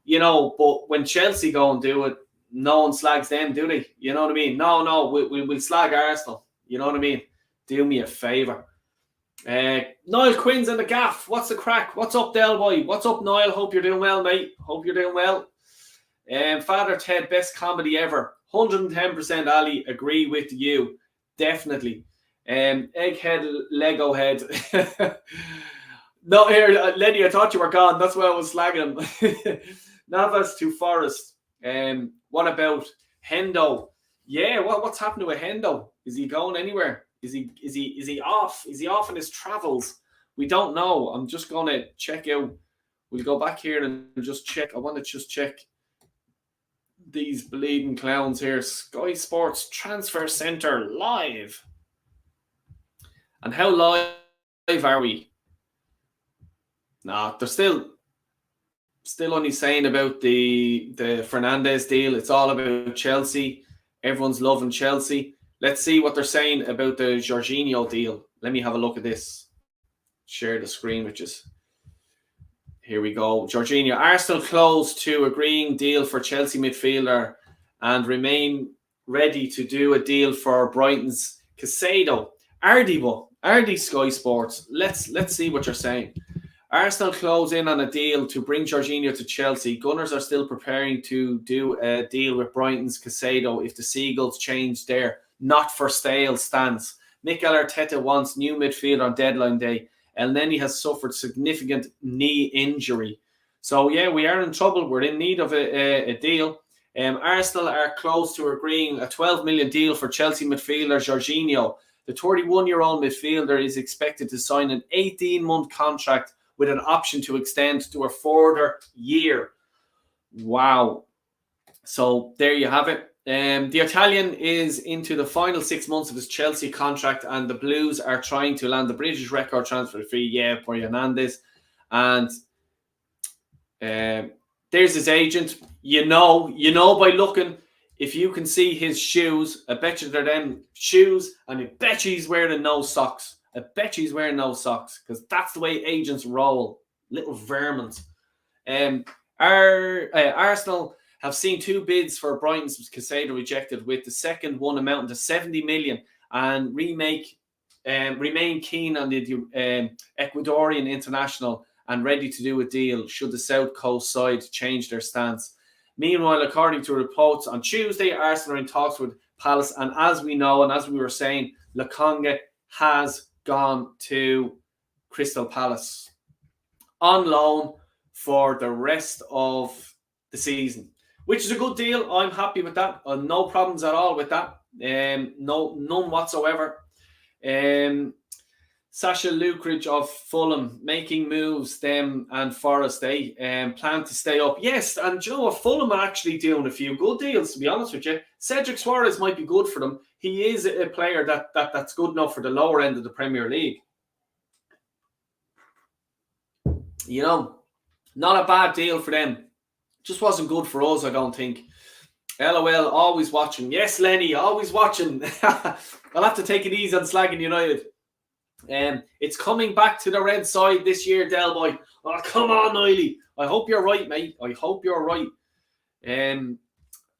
But when Chelsea go and do it, no one slags them, do they? You know what I mean? No, we'll slag Arsenal. You know what I mean? Do me a favour. Niall Quinn's in the gaff. What's the crack? What's up, Del Boy? What's up, Niall? Hope you're doing well, mate. Hope you're doing well. Father Ted, best comedy ever. 110% Ali, agree with you. Definitely. Egghead, Lego head. No, here, Lenny, I thought you were gone. That's why I was slagging him. Navas to Forest. What about Hendo? Yeah, what's happening with Hendo? Is he going anywhere? Is he off? Is he off in his travels? We don't know. I'm just gonna check out. We'll go back here and just check. I want to just check these bleeding clowns here. Sky Sports Transfer Centre live. And how live are we? Nah, they're still only saying about the Fernandes deal. It's all about Chelsea. Everyone's loving Chelsea. Let's see what they're saying about the Jorginho deal. Let me have a look at this. Share the screen with us. Here we go. Jorginho. Arsenal close to agreeing deal for Chelsea midfielder and remain ready to do a deal for Brighton's Caicedo. Ardy Sky Sports. Let's see what you're saying. Arsenal close in on a deal to bring Jorginho to Chelsea. Gunners are still preparing to do a deal with Brighton's Caicedo if the Seagulls change their not for sale stance. Mikel Arteta wants new midfield on deadline day. El Neni has suffered significant knee injury. So, yeah, we are in trouble. We're in need of a deal. Arsenal are close to agreeing a 12 million deal for Chelsea midfielder Jorginho. The 31-year-old midfielder is expected to sign an 18-month contract with an option to extend to a further year. Wow. So there you have it. The Italian is into the final 6 months of his Chelsea contract, and the Blues are trying to land the British record transfer fee. Yeah, for Hernandez. And there's his agent. You know by looking, if you can see his shoes, I bet you they're them shoes, and I bet you he's wearing no socks. I bet you he's wearing no socks, because that's the way agents roll. Little vermin. Arsenal have seen 2 bids for Brighton's Caicedo rejected, with the second one amounting to 70 million, and remain keen on the Ecuadorian international and ready to do a deal should the South Coast side change their stance. Meanwhile, according to reports on Tuesday, Arsenal are in talks with Palace, and as we know, and as we were saying, Lokonga has gone to Crystal Palace on loan for the rest of the season, which is a good deal. I'm happy with that. No problems at all with that. None whatsoever. Sasha Lukrich of Fulham making moves, them and Forest, they plan to stay up. Yes, and you know what? Fulham are actually doing a few good deals, to be honest with you. Cedric Suarez might be good for them. He is a player that's good enough for the lower end of the Premier League. You know, not a bad deal for them. Just wasn't good for us, I don't think. LOL, always watching. Yes, Lenny, always watching. I'll have to take it easy on slagging United. It's coming back to the red side this year, Del Boy. Oh, come on, Oily. I hope you're right, mate. I hope you're right.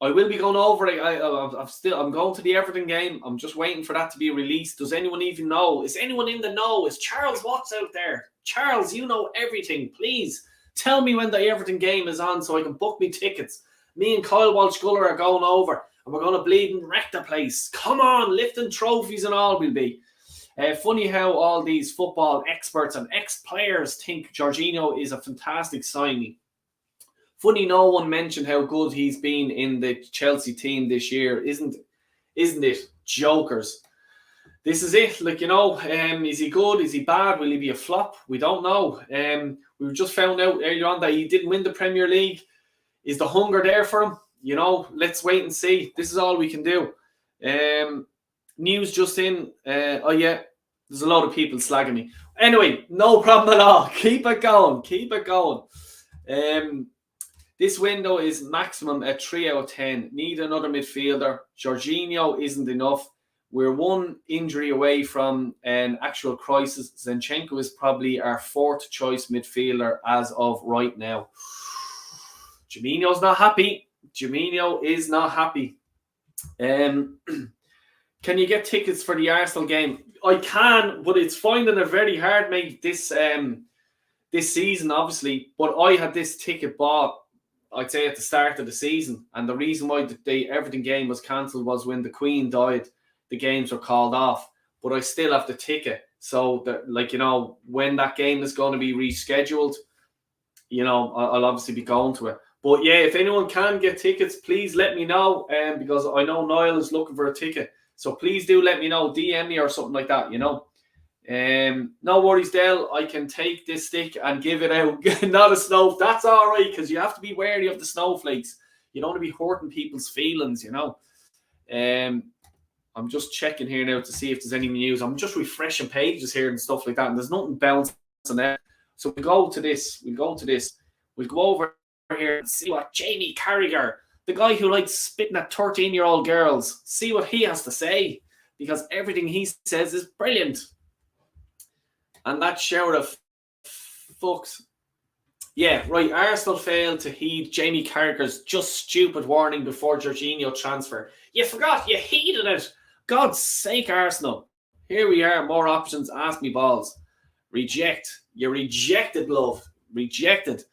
I will be going over it. I'm going to the Everton game. I'm just waiting for that to be released. Does anyone even know? Is anyone in the know? Is Charles Watts out there? Charles, you know everything. Please tell me when the Everton game is on so I can book me tickets. Me and Kyle Walsh-Guller are going over, and we're going to bleed and wreck the place. Come on, lifting trophies and all we'll be. Funny how all these football experts and ex-players think Jorginho is a fantastic signing. Funny no one mentioned how good he's been in the Chelsea team this year, isn't it? Jokers. This is it. Like, you know, is he good? Is he bad? Will he be a flop? We don't know. We just found out earlier on that he didn't win the Premier League. Is the hunger there for him? You know, let's wait and see. This is all we can do. News just in. Oh, yeah. There's a lot of people slagging me. Anyway, no problem at all. Keep it going. Keep it going. This window is maximum at 3 out of 10. Need another midfielder. Jorginho isn't enough. We're one injury away from an actual crisis. Zinchenko is probably our 4th choice midfielder as of right now. Firmino's not happy. Firmino is not happy. Can you get tickets for the Arsenal game? I can, but it's finding it very hard, mate, this season, obviously. But I had this ticket bought, I'd say, at the start of the season. And the reason why the Everton game was cancelled was when the Queen died, the games were called off. But I still have the ticket. So, like, you know, when that game is going to be rescheduled, you know, I'll obviously be going to it. But yeah, if anyone can get tickets, please let me know. Because I know Niall is looking for a ticket. So please do let me know, DM me or something like that, you know. No worries, Del. I can take this stick and give it out. Not a snowflake. That's all right, because you have to be wary of the snowflakes. You don't want to be hurting people's feelings, you know. I'm just checking here now to see if there's any news. I'm just refreshing pages here and stuff like that, and there's nothing bouncing there. So we'll go to this. We'll go over here and see what Jamie Carragher, the guy who likes spitting at 13-year-old girls, see what he has to say, because everything he says is brilliant. And that shower of fucks. Yeah, right. Arsenal failed to heed Jamie Carragher's just stupid warning before Jorginho transfer. You forgot, you heeded it. God's sake, Arsenal. Here we are, more options, ask me balls. Reject. You rejected, love. Rejected.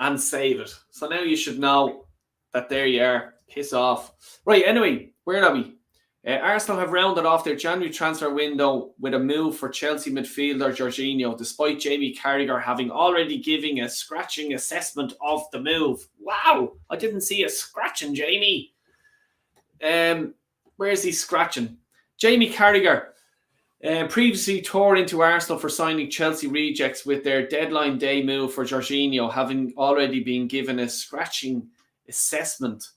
And save it. So now you should know that there you are. Piss off. Right, anyway, where are we? Arsenal have rounded off their January transfer window with a move for Chelsea midfielder Jorginho, despite Jamie Carragher having already given a scratching assessment of the move. Wow, I didn't see a scratching, Jamie. Where's he scratching? Jamie Carragher previously tore into Arsenal for signing Chelsea rejects with their deadline day move for Jorginho, having already been given a scratching assessment.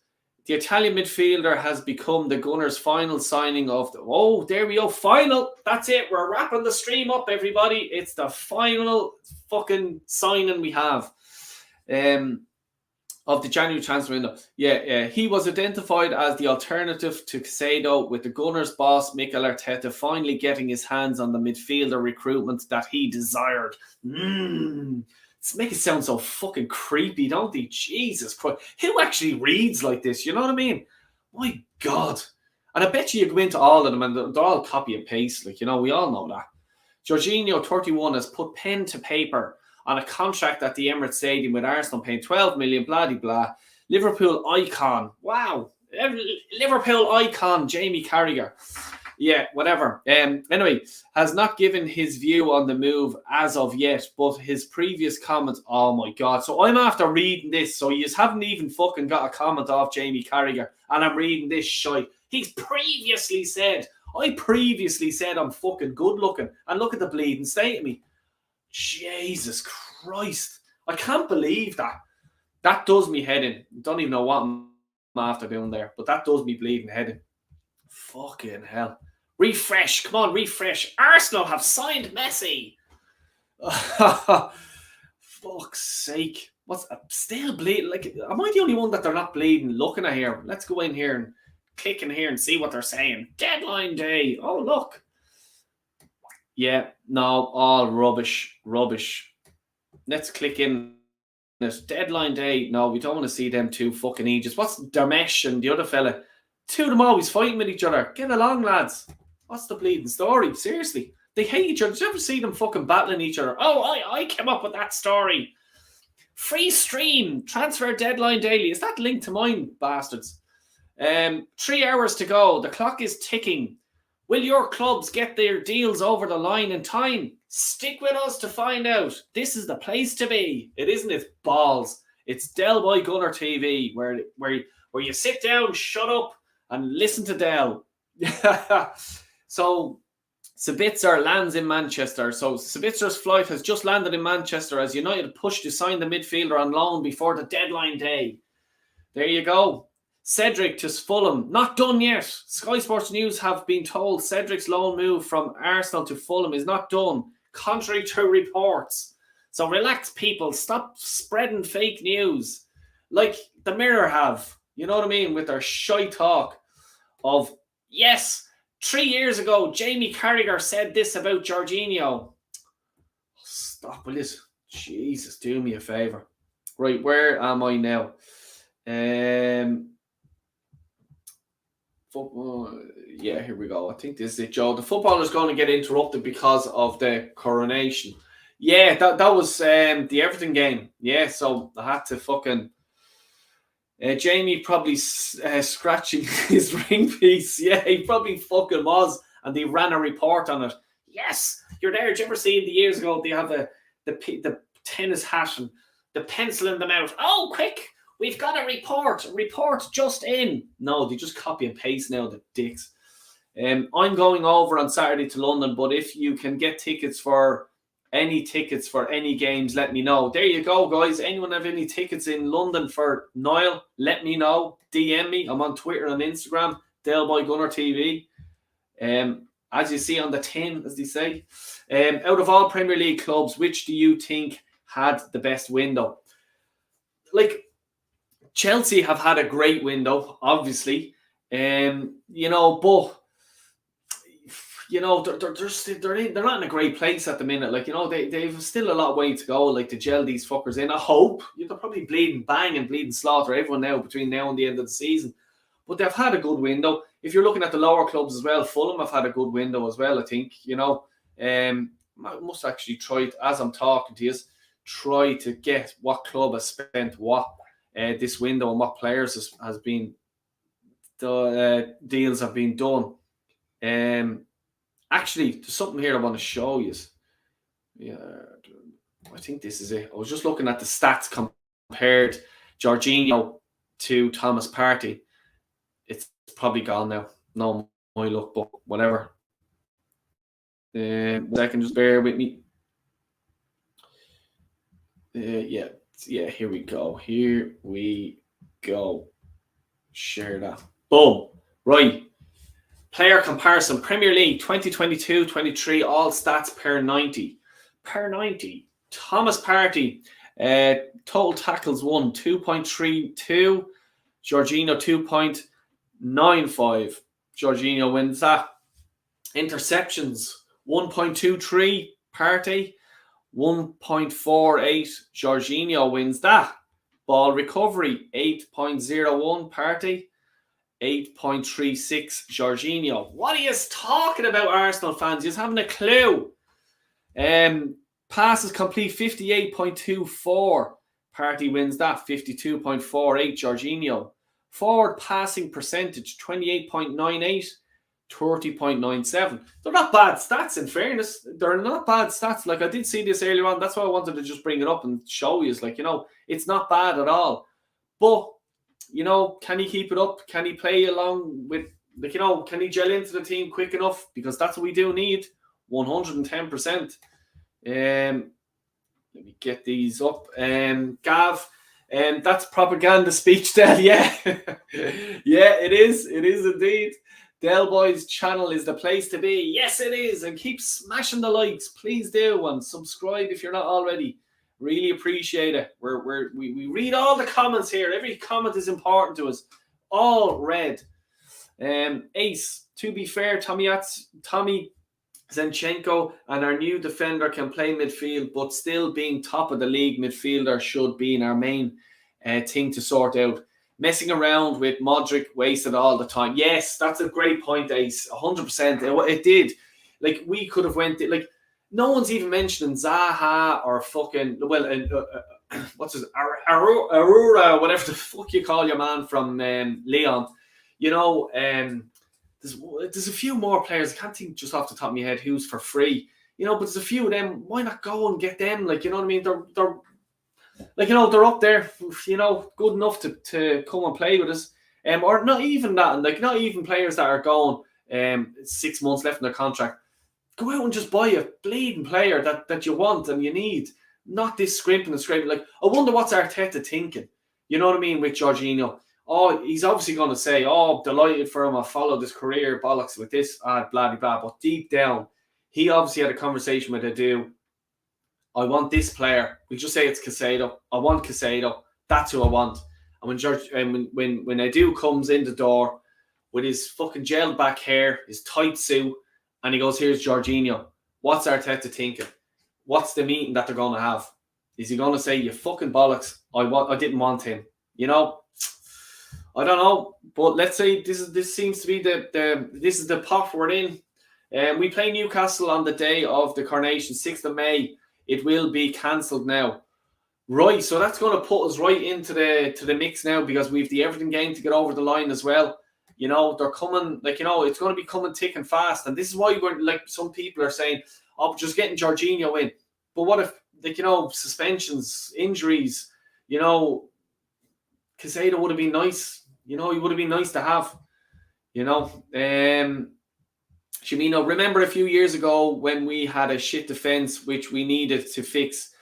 The Italian midfielder has become the Gunners' final signing of the... Oh, there we go. Final. That's it. We're wrapping the stream up, everybody. It's the final fucking signing we have of the January transfer window. Yeah, he was identified as the alternative to Caicedo, with the Gunners' boss, Mikel Arteta, finally getting his hands on the midfielder recruitment that he desired. It's make it sound so fucking creepy, don't they? Jesus Christ. Who actually reads like this? You know what I mean? My God. And I bet you go into all of them and they're all copy and paste. Like, you know, we all know that. Jorginho, 31, has put pen to paper on a contract at the Emirates Stadium with Arsenal paying 12 million, blah, blah, blah. Liverpool icon. Wow. Liverpool icon, Jamie Carragher. Yeah, whatever. Anyway, has not given his view on the move as of yet, but his previous comments, oh my God. So I'm after reading this, so you haven't even fucking got a comment off Jamie Carragher, and I'm reading this shite. He's previously said, I'm fucking good looking, and look at the bleeding state of me. Jesus Christ. I can't believe that. That does me head in. Don't even know what I'm after doing there, but that does me bleeding head in. Fucking hell. Refresh. Come on, refresh. Arsenal have signed Messi. Fuck's sake. What's still bleeding? Like, am I the only one that they're not bleeding looking at here? Let's go in here and click in here and see what they're saying. Deadline day. Oh, look. Yeah, no, all rubbish. Let's click in. This deadline day. No, we don't want to see them two fucking Aegis. What's Dermesh and the other fella? Two of them always fighting with each other. Get along, lads. What's the bleeding story? Seriously. They hate each other. Did you ever see them fucking battling each other? Oh, I came up with that story. Free stream. Transfer deadline daily. Is that linked to mine, bastards? 3 hours to go. The clock is ticking. Will your clubs get their deals over the line in time? Stick with us to find out. This is the place to be. It isn't it, balls. It's Del Boy Gunner TV, where you sit down, shut up, and listen to Del. So, Sabitzer lands in Manchester. So, Sabitzer's flight has just landed in Manchester as United push to sign the midfielder on loan before the deadline day. There you go. Cedric to Fulham. Not done yet. Sky Sports News have been told Cedric's loan move from Arsenal to Fulham is not done, contrary to reports. So relax, people. Stop spreading fake news like the Mirror have. You know what I mean? With their shy talk of, yes, 3 years ago, Jamie Carragher said this about Jorginho. Stop with this. Jesus, do me a favour. Right, where am I now? Football. Yeah, here we go. I think this is it, Joe. The football is going to get interrupted because of the coronation. Yeah, that was the Everton game. Yeah, so I had to fucking... Jamie probably scratching his ring piece. Yeah, he probably fucking was. And they ran a report on it. Yes, you're there. Did you ever see in the years ago, they have the tennis hat and the pencil in the mouth. Oh, quick. We've got a report. Report just in. No, they just copy and paste now, the dicks. I'm going over on Saturday to London, but if you can get tickets for any games, let me know. There you go, guys. Anyone have any tickets in London for Niall? Let me know. DM me. I'm on Twitter and Instagram. Del Boy Gunner TV. As you see on the tin, as they say. Out of all Premier League clubs, which do you think had the best window? Like, Chelsea have had a great window, obviously. But they're not in a great place at the minute. Like, they've still a lot of way to go, like, to gel these fuckers in. I hope. They're probably bleeding slaughter everyone now between now and the end of the season. But they've had a good window. If you're looking at the lower clubs as well, Fulham have had a good window as well, I think. I must actually try, as I'm talking to you, try to get what club has spent what this window and what players has been deals have been done. Actually, there's something here I want to show you. Yeah, I think this is it. I was just looking at the stats compared Jorginho to Thomas Partey. It's probably gone now. No, my luck, but whatever. 1 second, just bear with me. Yeah, here we go. Share that. Boom. Right. Player comparison. Premier League 2022-23. All stats per 90. Per 90. Thomas Partey. Total tackles 2.32. Jorginho 2.95. Jorginho wins that. Interceptions 1.23. Partey. 1.48. Jorginho wins that. Ball recovery 8.01. Partey. 8.36 Jorginho. What are you talking about, Arsenal fans? You're having a clue. Passes complete 58.24. Partey wins that. 52.48 Jorginho. Forward passing percentage 28.98. 30.97. They're not bad stats, in fairness. They're not bad stats. Like, I did see this earlier on. That's why I wanted to just bring it up and show you. It's like, it's not bad at all. But can he keep it up? Can he play along with, can he gel into the team quick enough? Because that's what we do need. 110%. Let me get these up. Gav, that's propaganda speech, Del. Yeah. Yeah, it is. It is indeed. Del Boys channel is the place to be. Yes, it is. And keep smashing the likes. Please do. And subscribe if you're not already. Really appreciate it. We read all the comments here. Every comment is important to us. All read. Ace, to be fair, Tommy Zinchenko and our new defender can play midfield, but still being top of the league midfielder should be in our main thing to sort out. Messing around with Modric wasted all the time. Yes, that's a great point, Ace. 100%. It did. Like, we could have went... Like, no one's even mentioning Zaha or fucking... Well, what's his... Aurora, whatever the fuck you call your man from Leon. There's a few more players. I can't think just off the top of my head who's for free. But there's a few of them. Why not go and get them? Like, you know what I mean? They're they're up there, good enough to come and play with us. Or not even that, like not even players that are going 6 months left in their contract. Go out and just buy a bleeding player that you want and you need. Not this scrimping and scraping. Like, I wonder what's Arteta thinking. You know what I mean, with Jorginho. Oh, he's obviously going to say, delighted for him. I followed his career, bollocks with this, blah, blah, blah. But deep down, he obviously had a conversation with Edu. I want this player. We'll just say it's Caicedo. I want Caicedo. That's who I want. And when Edu comes in the door with his fucking gel back hair, his tight suit, and he goes, here's Jorginho. What's Arteta thinking? What's the meeting that they're going to have? Is he going to say, you fucking bollocks, I didn't want him? I don't know. But let's say this seems to be this is the pot we're in. We play Newcastle on the day of the coronation, 6th of May. It will be cancelled now. Right, so that's going to put us right into the mix now, because we've the Everton game to get over the line as well. They're coming, it's going to be coming thick and fast. And this is why some people are saying, just getting Jorginho in. But what if, suspensions, injuries, Caicedo would have been nice. He would have been nice to have. Shimino, remember a few years ago when we had a shit defense which we needed to fixed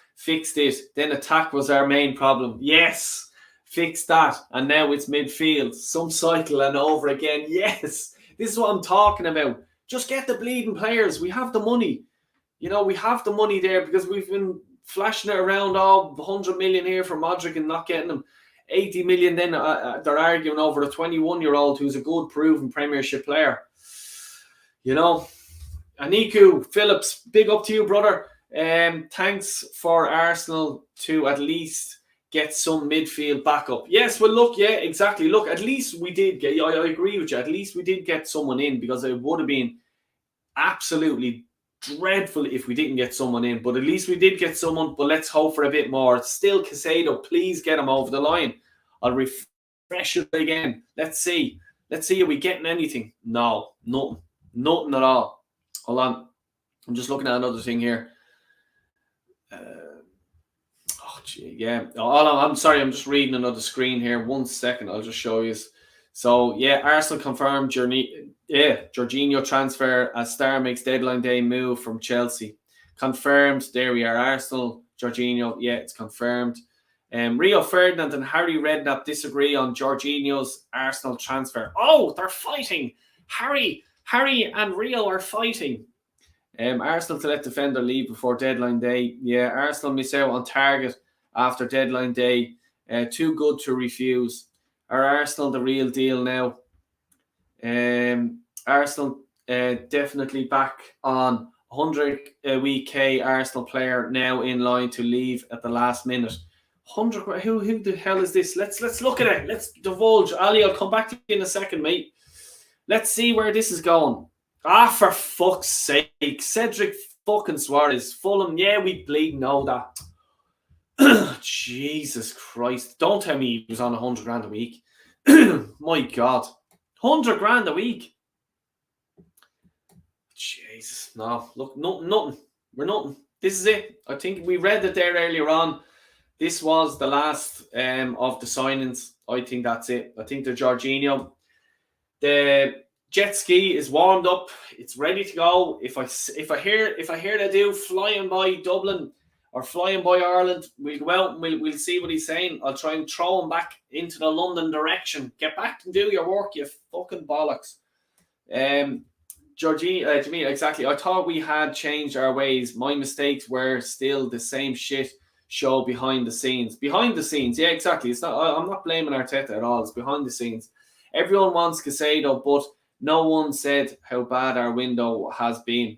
it. Then attack was our main problem. Yes, fix that. And now it's midfield. Some cycle and over again. Yes, this is what I'm talking about. Just get the bleeding players. We have the money. We have the money there because we've been flashing it around 100 million here for Modric and not getting them. 80 million then they're arguing over a 21-year-old who's a good proven Premiership player. Aniku Phillips, big up to you, brother. Thanks for Arsenal to at least get some midfield backup. Yes, well, look, yeah, exactly. Look, at least we did get, I agree with you, at least we did get someone in, because it would have been absolutely dreadful if we didn't get someone in. But at least we did get someone, but let's hope for a bit more. It's still Caicedo. Please get him over the line. I'll refresh it again. Let's see. Are we getting anything? No, nothing. Nothing at all. Hold on. I'm just looking at another thing here. I'm sorry. I'm just reading another screen here. 1 second. I'll just show you. So, yeah, Arsenal confirmed Jorginho transfer as Star makes deadline day move from Chelsea. Confirmed. There we are. Arsenal, Jorginho. Yeah, it's confirmed. Rio Ferdinand and Harry Redknapp disagree on Jorginho's Arsenal transfer. Oh, they're fighting. Harry and Rio are fighting. Arsenal to let defender leave before deadline day. Yeah, Arsenal miss out on Target after deadline day. Too good to refuse. Are Arsenal the real deal now? Arsenal definitely back on 100 a week K Arsenal player now in line to leave at the last minute. 100. Who the hell is this? Let's look at it. Let's divulge. Ali, I'll come back to you in a second, mate. Let's see where this is going. For fuck's sake. Cedric fucking Suarez. Fulham. Yeah, we bleed know that. Jesus Christ. Don't tell me he was on 100 grand a week. My God. 100 grand a week. Jesus. No. Look, nothing. We're nothing. This is it. I think we read it there earlier on. This was the last of the signings. I think that's it. I think the Jorginho. The jet ski is warmed up. It's ready to go. If I hear they do flying by Dublin or flying by Ireland, we'll go out and we'll see what he's saying. I'll try and throw him back into the London direction. Get back and do your work, you fucking bollocks. Jamil, exactly. I thought we had changed our ways. My mistakes were still the same shit show behind the scenes. Behind the scenes, yeah, exactly. It's not. I'm not blaming Arteta at all. It's behind the scenes. Everyone wants Caicedo, but no one said how bad our window has been.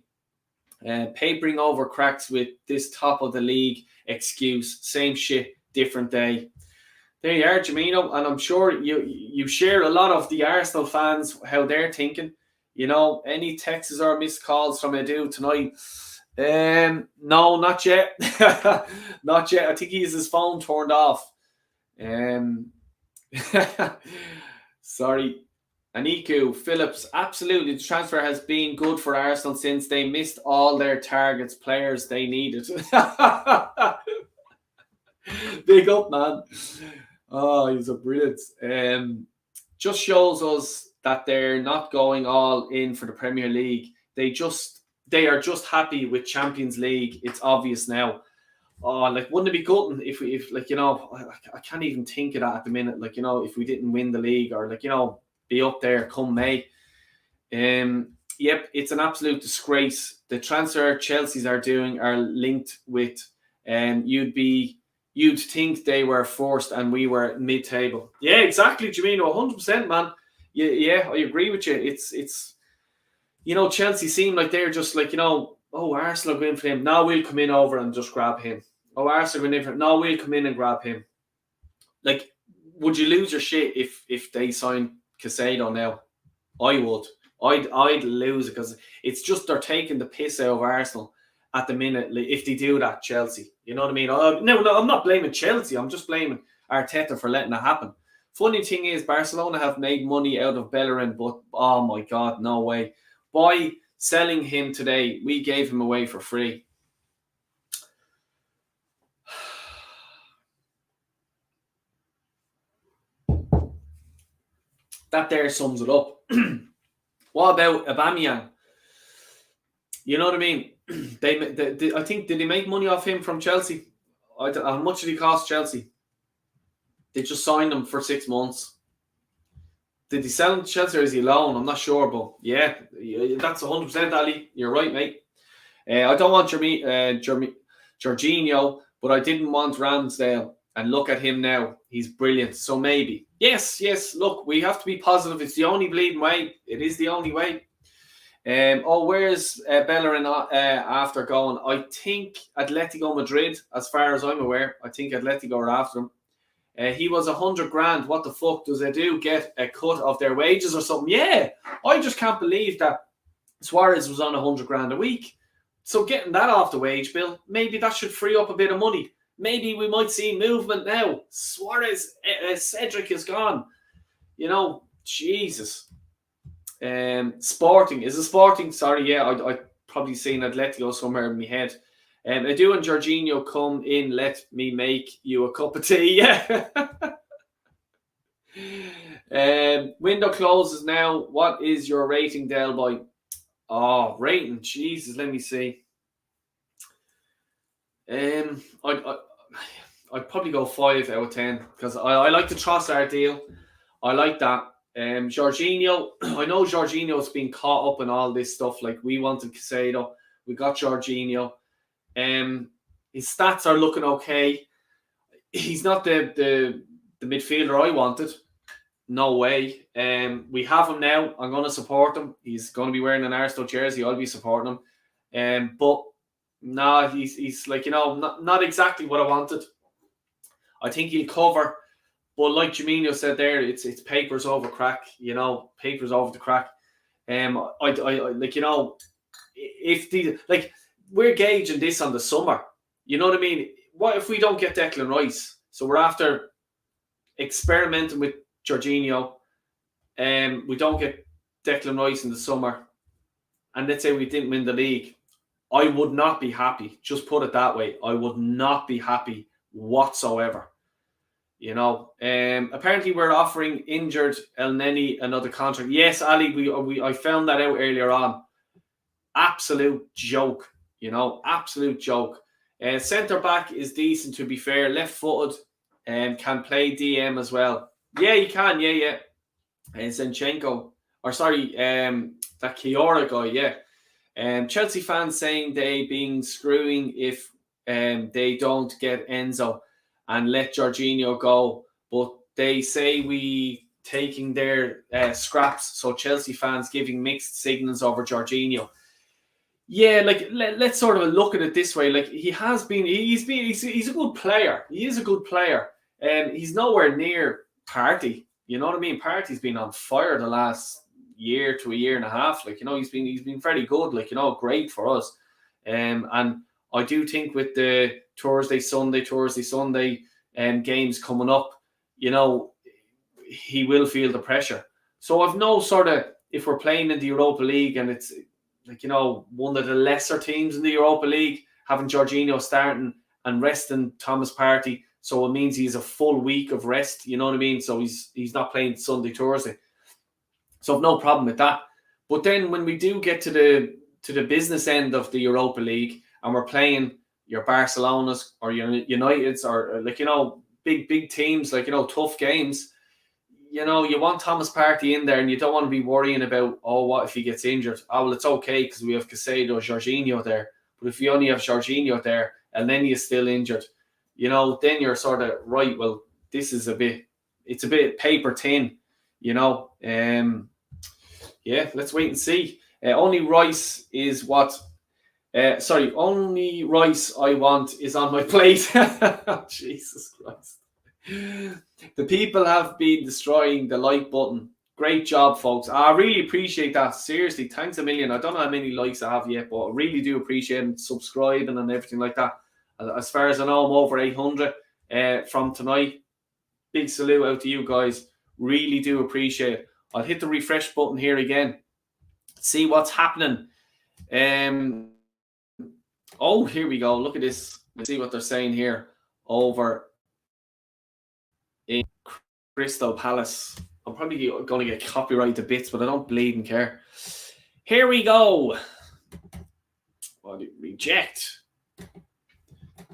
Papering over cracks with this top of the league excuse. Same shit, different day. There you are, Jamino, and I'm sure you share a lot of the Arsenal fans, how they're thinking. You know, any texts or missed calls from Edu tonight? No, not yet. Not yet. I think he has his phone turned off. Sorry. Aniku, Phillips, absolutely. The transfer has been good for Arsenal since they missed all their targets, players they needed. Big up, man. Oh, he's a brilliant. Just shows us that they're not going all in for the Premier League. They are just happy with Champions League. It's obvious now. Oh, like, wouldn't it be good if like, you know, I can't even think of that at the minute. Like, you know, if we didn't win the league or, like, you know, be up there come May. Yep, it's an absolute disgrace. The transfer Chelsea's are doing are linked with, you'd think they were forced and we were mid-table. Yeah, exactly, Jamino, 100%, man. Yeah, I agree with you. It's you know, Chelsea seem like they're just like, you know, oh, Arsenal go in for him. Now we'll come in over and just grab him. Oh, Arsenal go in for him. Now we'll come in and grab him. Like, would you lose your shit if they sign Caicedo now? I would. I'd lose it because it's just they're taking the piss out of Arsenal at the minute if they do that, Chelsea. You know what I mean? No, I'm not blaming Chelsea. I'm just blaming Arteta for letting it happen. Funny thing is, Barcelona have made money out of Bellerin, but oh my God, no way. By selling him today, we gave him away for free. That there sums it up. What about Aubameyang? You know what I mean? I think, did they make money off him from Chelsea? How much did he cost Chelsea? They just signed him for 6 months. Did he sell him to Chelsea or is he loan? I'm not sure, but yeah, that's 100%, Ali. You're right, mate. I don't want Jorginho, but I didn't want Ramsdale. And look at him now. He's brilliant. So maybe. Yes. Look, we have to be positive. It's the only bleeding way. It is the only way. Where's Bellerin after going? I think Atletico Madrid, as far as I'm aware. I think Atletico are after him. He was 100 grand. What the fuck does they do? Get a cut of their wages or something? Yeah. I just can't believe that Suarez was on 100 grand a week. So getting that off the wage bill, maybe that should free up a bit of money. Maybe we might see movement now. Suarez, Cedric is gone. You know, Jesus. Sporting. Is it Sporting? Sorry, yeah, I probably seen Atletico somewhere in my head. Edu and Jorginho come in. Let me make you a cup of tea. Yeah. Window closes now. What is your rating, Del Boy? Oh, rating. Jesus, let me see. I'd probably go 5 out of 10 because I like the Trossard deal. I like that. Jorginho, I know Jorginho's been caught up in all this stuff. Like, we wanted Caicedo, we got Jorginho. His stats are looking okay. He's not the midfielder I wanted. No way. We have him now. I'm going to support him. He's going to be wearing an Arsenal jersey. I'll be supporting him. But no, he's like, not exactly what I wanted. I think he'll cover. But like Jaminho said there, it's papers over crack. Papers over the crack. I like, if the like we're gauging this on the summer. You know what I mean? What if we don't get Declan Rice? So we're after experimenting with Jorginho. We don't get Declan Rice in the summer. And let's say we didn't win the league. I would not be happy. Just put it that way. I would not be happy whatsoever. Apparently we're offering injured El Neni another contract. Yes, Ali, I found that out earlier on. Absolute joke. Absolute joke. Centre back is decent, to be fair. Left-footed and can play DM as well. Yeah, you can. Yeah. And Zinchenko, or sorry, that Kiora guy. Yeah. Chelsea fans saying they being screwing if they don't get Enzo and let Jorginho go, but they say we taking their scraps. So Chelsea fans giving mixed signals over Jorginho. Yeah, like let's sort of look at it this way. Like he's a good player. He is a good player. He's nowhere near Partey. You know what I mean? Partey's been on fire the last year to a year and a half. Like, he's been very good. Like, great for us. And I do think with the Thursday Sunday games coming up, he will feel the pressure. So I've no sort of, if we're playing in the Europa League and it's like, one of the lesser teams in the Europa League, having Jorginho starting and resting Thomas Partey, so it means he's a full week of rest. You know what I mean? So he's not playing Sunday, Thursday. So I've no problem with that. But then when we do get to the business end of the Europa League and we're playing your Barcelonas or your Uniteds or big teams, tough games, you want Thomas Partey in there and you don't want to be worrying about, what if he gets injured? Oh, well, it's okay because we have Caicedo, Jorginho there. But if you only have Jorginho there and then he's still injured, then you're sort of, right, well, this is it's a bit paper thin, let's wait and see. Only rice I want is on my plate. Jesus Christ. The people have been destroying the like button. Great job, folks. I really appreciate that. Seriously, thanks a million. I don't know how many likes I have yet, but I really do appreciate it. Subscribing and everything like that. As far as I know, I'm over 800 from tonight. Big salute out to you guys. Really do appreciate it. I'll hit the refresh button here again. See what's happening. Here we go. Look at this. Let's see what they're saying here over in Crystal Palace. I'm probably going to get copyright to bits, but I don't bleed and care. Here we go. Reject.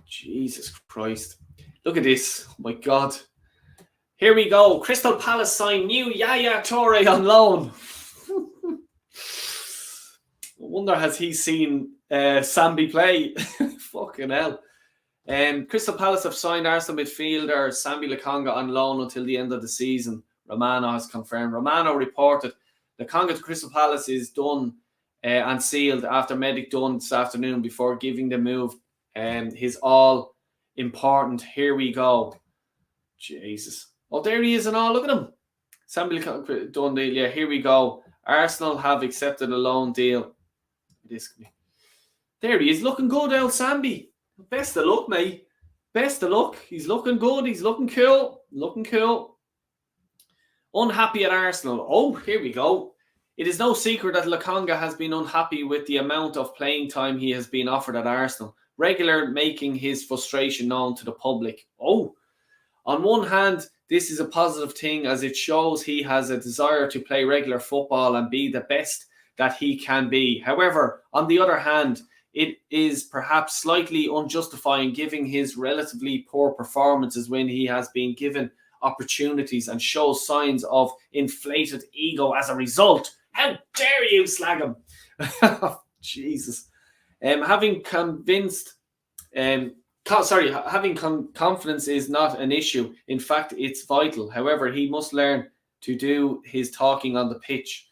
Jesus Christ. Look at this. Oh my God. Here we go. Crystal Palace sign new Yaya Toure on loan. I wonder, has he seen Sambi play? Fucking hell. Crystal Palace have signed Arsenal midfielder Sambi Lokonga on loan until the end of the season. Romano has confirmed. Romano reported Lokonga to Crystal Palace is done and sealed after Medic done this afternoon before giving the move his all important. Here we go. Jesus. Oh, there he is and all. Look at him. Sambi Lokonga done deal. Yeah, here we go. Arsenal have accepted a loan deal. There he is, looking good, El Sambi. Best of luck, mate. Best of luck. He's looking good. He's looking cool. Looking cool. Unhappy at Arsenal. Oh, here we go. It is no secret that Lokonga has been unhappy with the amount of playing time he has been offered at Arsenal, regular making his frustration known to the public. Oh, on one hand, this is a positive thing as it shows he has a desire to play regular football and be the best that he can be. However, on the other hand, it is perhaps slightly unjustifying giving his relatively poor performances when he has been given opportunities and shows signs of inflated ego as a result. How dare you slag him? Jesus. Having confidence is not an issue. In fact, it's vital. However, he must learn to do his talking on the pitch.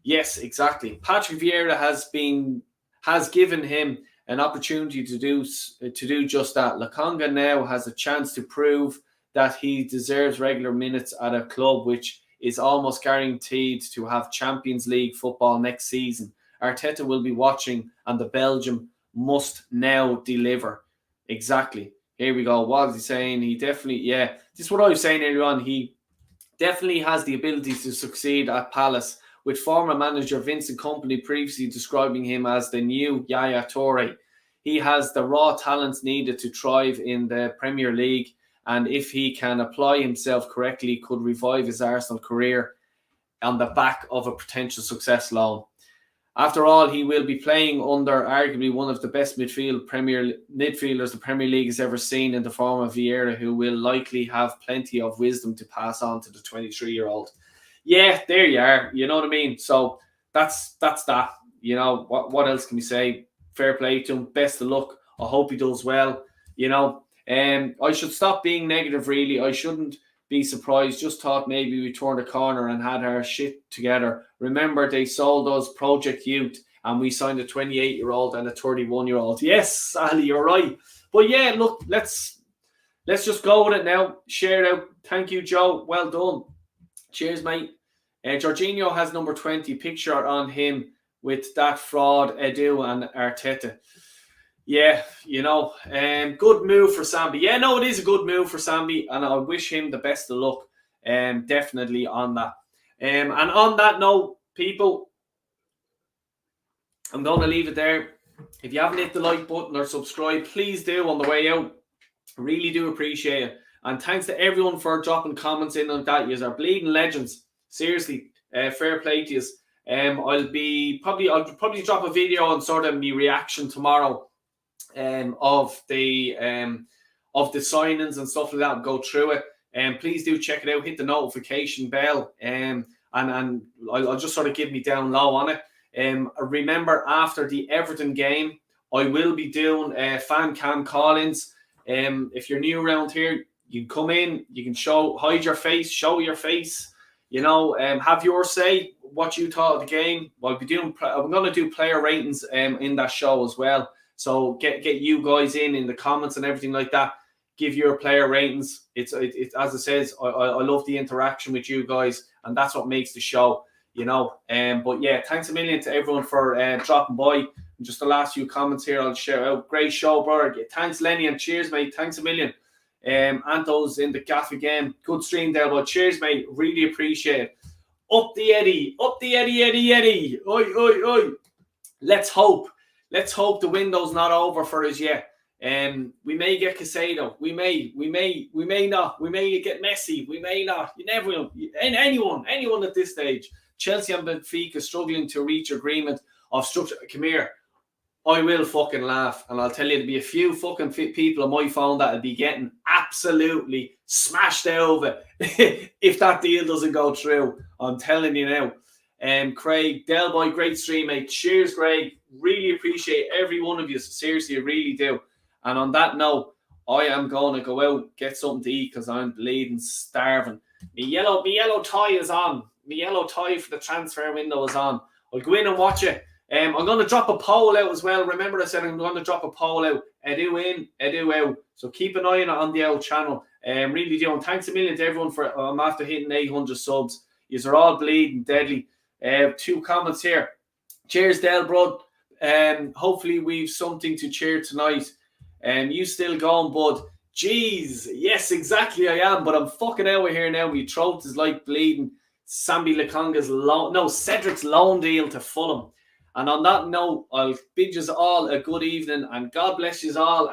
Yes, exactly. Patrick Vieira has given him an opportunity to do just that. Lokonga now has a chance to prove that he deserves regular minutes at a club which is almost guaranteed to have Champions League football next season. Arteta will be watching, and the Belgium must now deliver. Exactly. Here we go. What is he saying? He definitely, this is what I was saying earlier on. He definitely has the ability to succeed at Palace, with former manager Vincent Kompany previously describing him as the new Yaya Toure. He has the raw talents needed to thrive in the Premier League, and if he can apply himself correctly, could revive his Arsenal career on the back of a potential success loan. After all, he will be playing under arguably one of the best midfielders the Premier League has ever seen in the form of Vieira, who will likely have plenty of wisdom to pass on to the 23-year-old. Yeah, there you are. You know what I mean? So that's that. You know, what else can we say? Fair play to him. Best of luck. I hope he does well. You know, I should stop being negative, really. I shouldn't be surprised. Just thought maybe we turned a corner and had our shit together. Remember, they sold us Project Youth and we signed a 28-year-old and a 31-year-old. Yes, Ali, you're right. But yeah, look, let's just go with it now. Share it out. Thank you, Joe. Well done. Cheers, mate. Jorginho has number 20. Picture on him with that fraud Edu and Arteta. Yeah, you know, good move for Sambi. Yeah, no, it is a good move for Sambi, and I wish him the best of luck. Definitely on that. And on that note, people, I'm going to leave it there. If you haven't hit the like button or subscribe, please do on the way out. Really do appreciate it. And thanks to everyone for dropping comments in on that. You are bleeding legends. Seriously, fair play to you. I'll probably drop a video on sort of my reaction tomorrow of the signings and stuff like that, and go through it. Please do check it out. Hit the notification bell, and I'll just sort of give me down low on it. Remember, after the Everton game, I will be doing fan cam call-ins. If you're new around here, you can come in. You can hide your face, show your face. You know, have your say what you thought of the game. I'm going to do player ratings in that show as well. So get you guys in the comments and everything like that. Give your player ratings. It's as it says, I love the interaction with you guys, and that's what makes the show, you know. But yeah, thanks a million to everyone for dropping by. And just the last few comments here, I'll shout out. Great show, brother. Thanks, Lenny, and cheers, mate. Thanks a million. Anto's in the gaff again. Good stream there, but cheers, mate. Really appreciate it. Up the Eddie. Eddie. Oi, oi, oi. Let's hope the window's not over for us yet. We may get Casado. We may not. We may get Messi. We may not. You never know. Anyone at this stage. Chelsea and Benfica struggling to reach agreement of structure. Come here. I will fucking laugh, and I'll tell you, there'll be a few fucking people on my phone that'll be getting absolutely smashed over if that deal doesn't go through. I'm telling you now. Craig, Delboy, great stream, mate. Cheers, Craig. Really appreciate every one of you. Seriously, I really do. And on that note, I am going to go out, get something to eat, because I'm bleeding, starving. My yellow tie is on. My yellow tie for the transfer window is on. I'll go in and watch it. I'm going to drop a poll out as well. Remember, I said I'm going to drop a poll out. Edu in, Edu out. So keep an eye on it on the old channel. Really do. And thanks a million to everyone for after hitting 800 subs. Yous are all bleeding deadly. 2 comments here. Cheers, Del, bro. Hopefully we've something to cheer tonight. You still going, bud? Jeez, yes, exactly. I am, but I'm fucking out of here now. My throat is like bleeding. Sambi Lokonga's Cedric's loan deal to Fulham. And on that note, I'll bid you all a good evening, and God bless you all.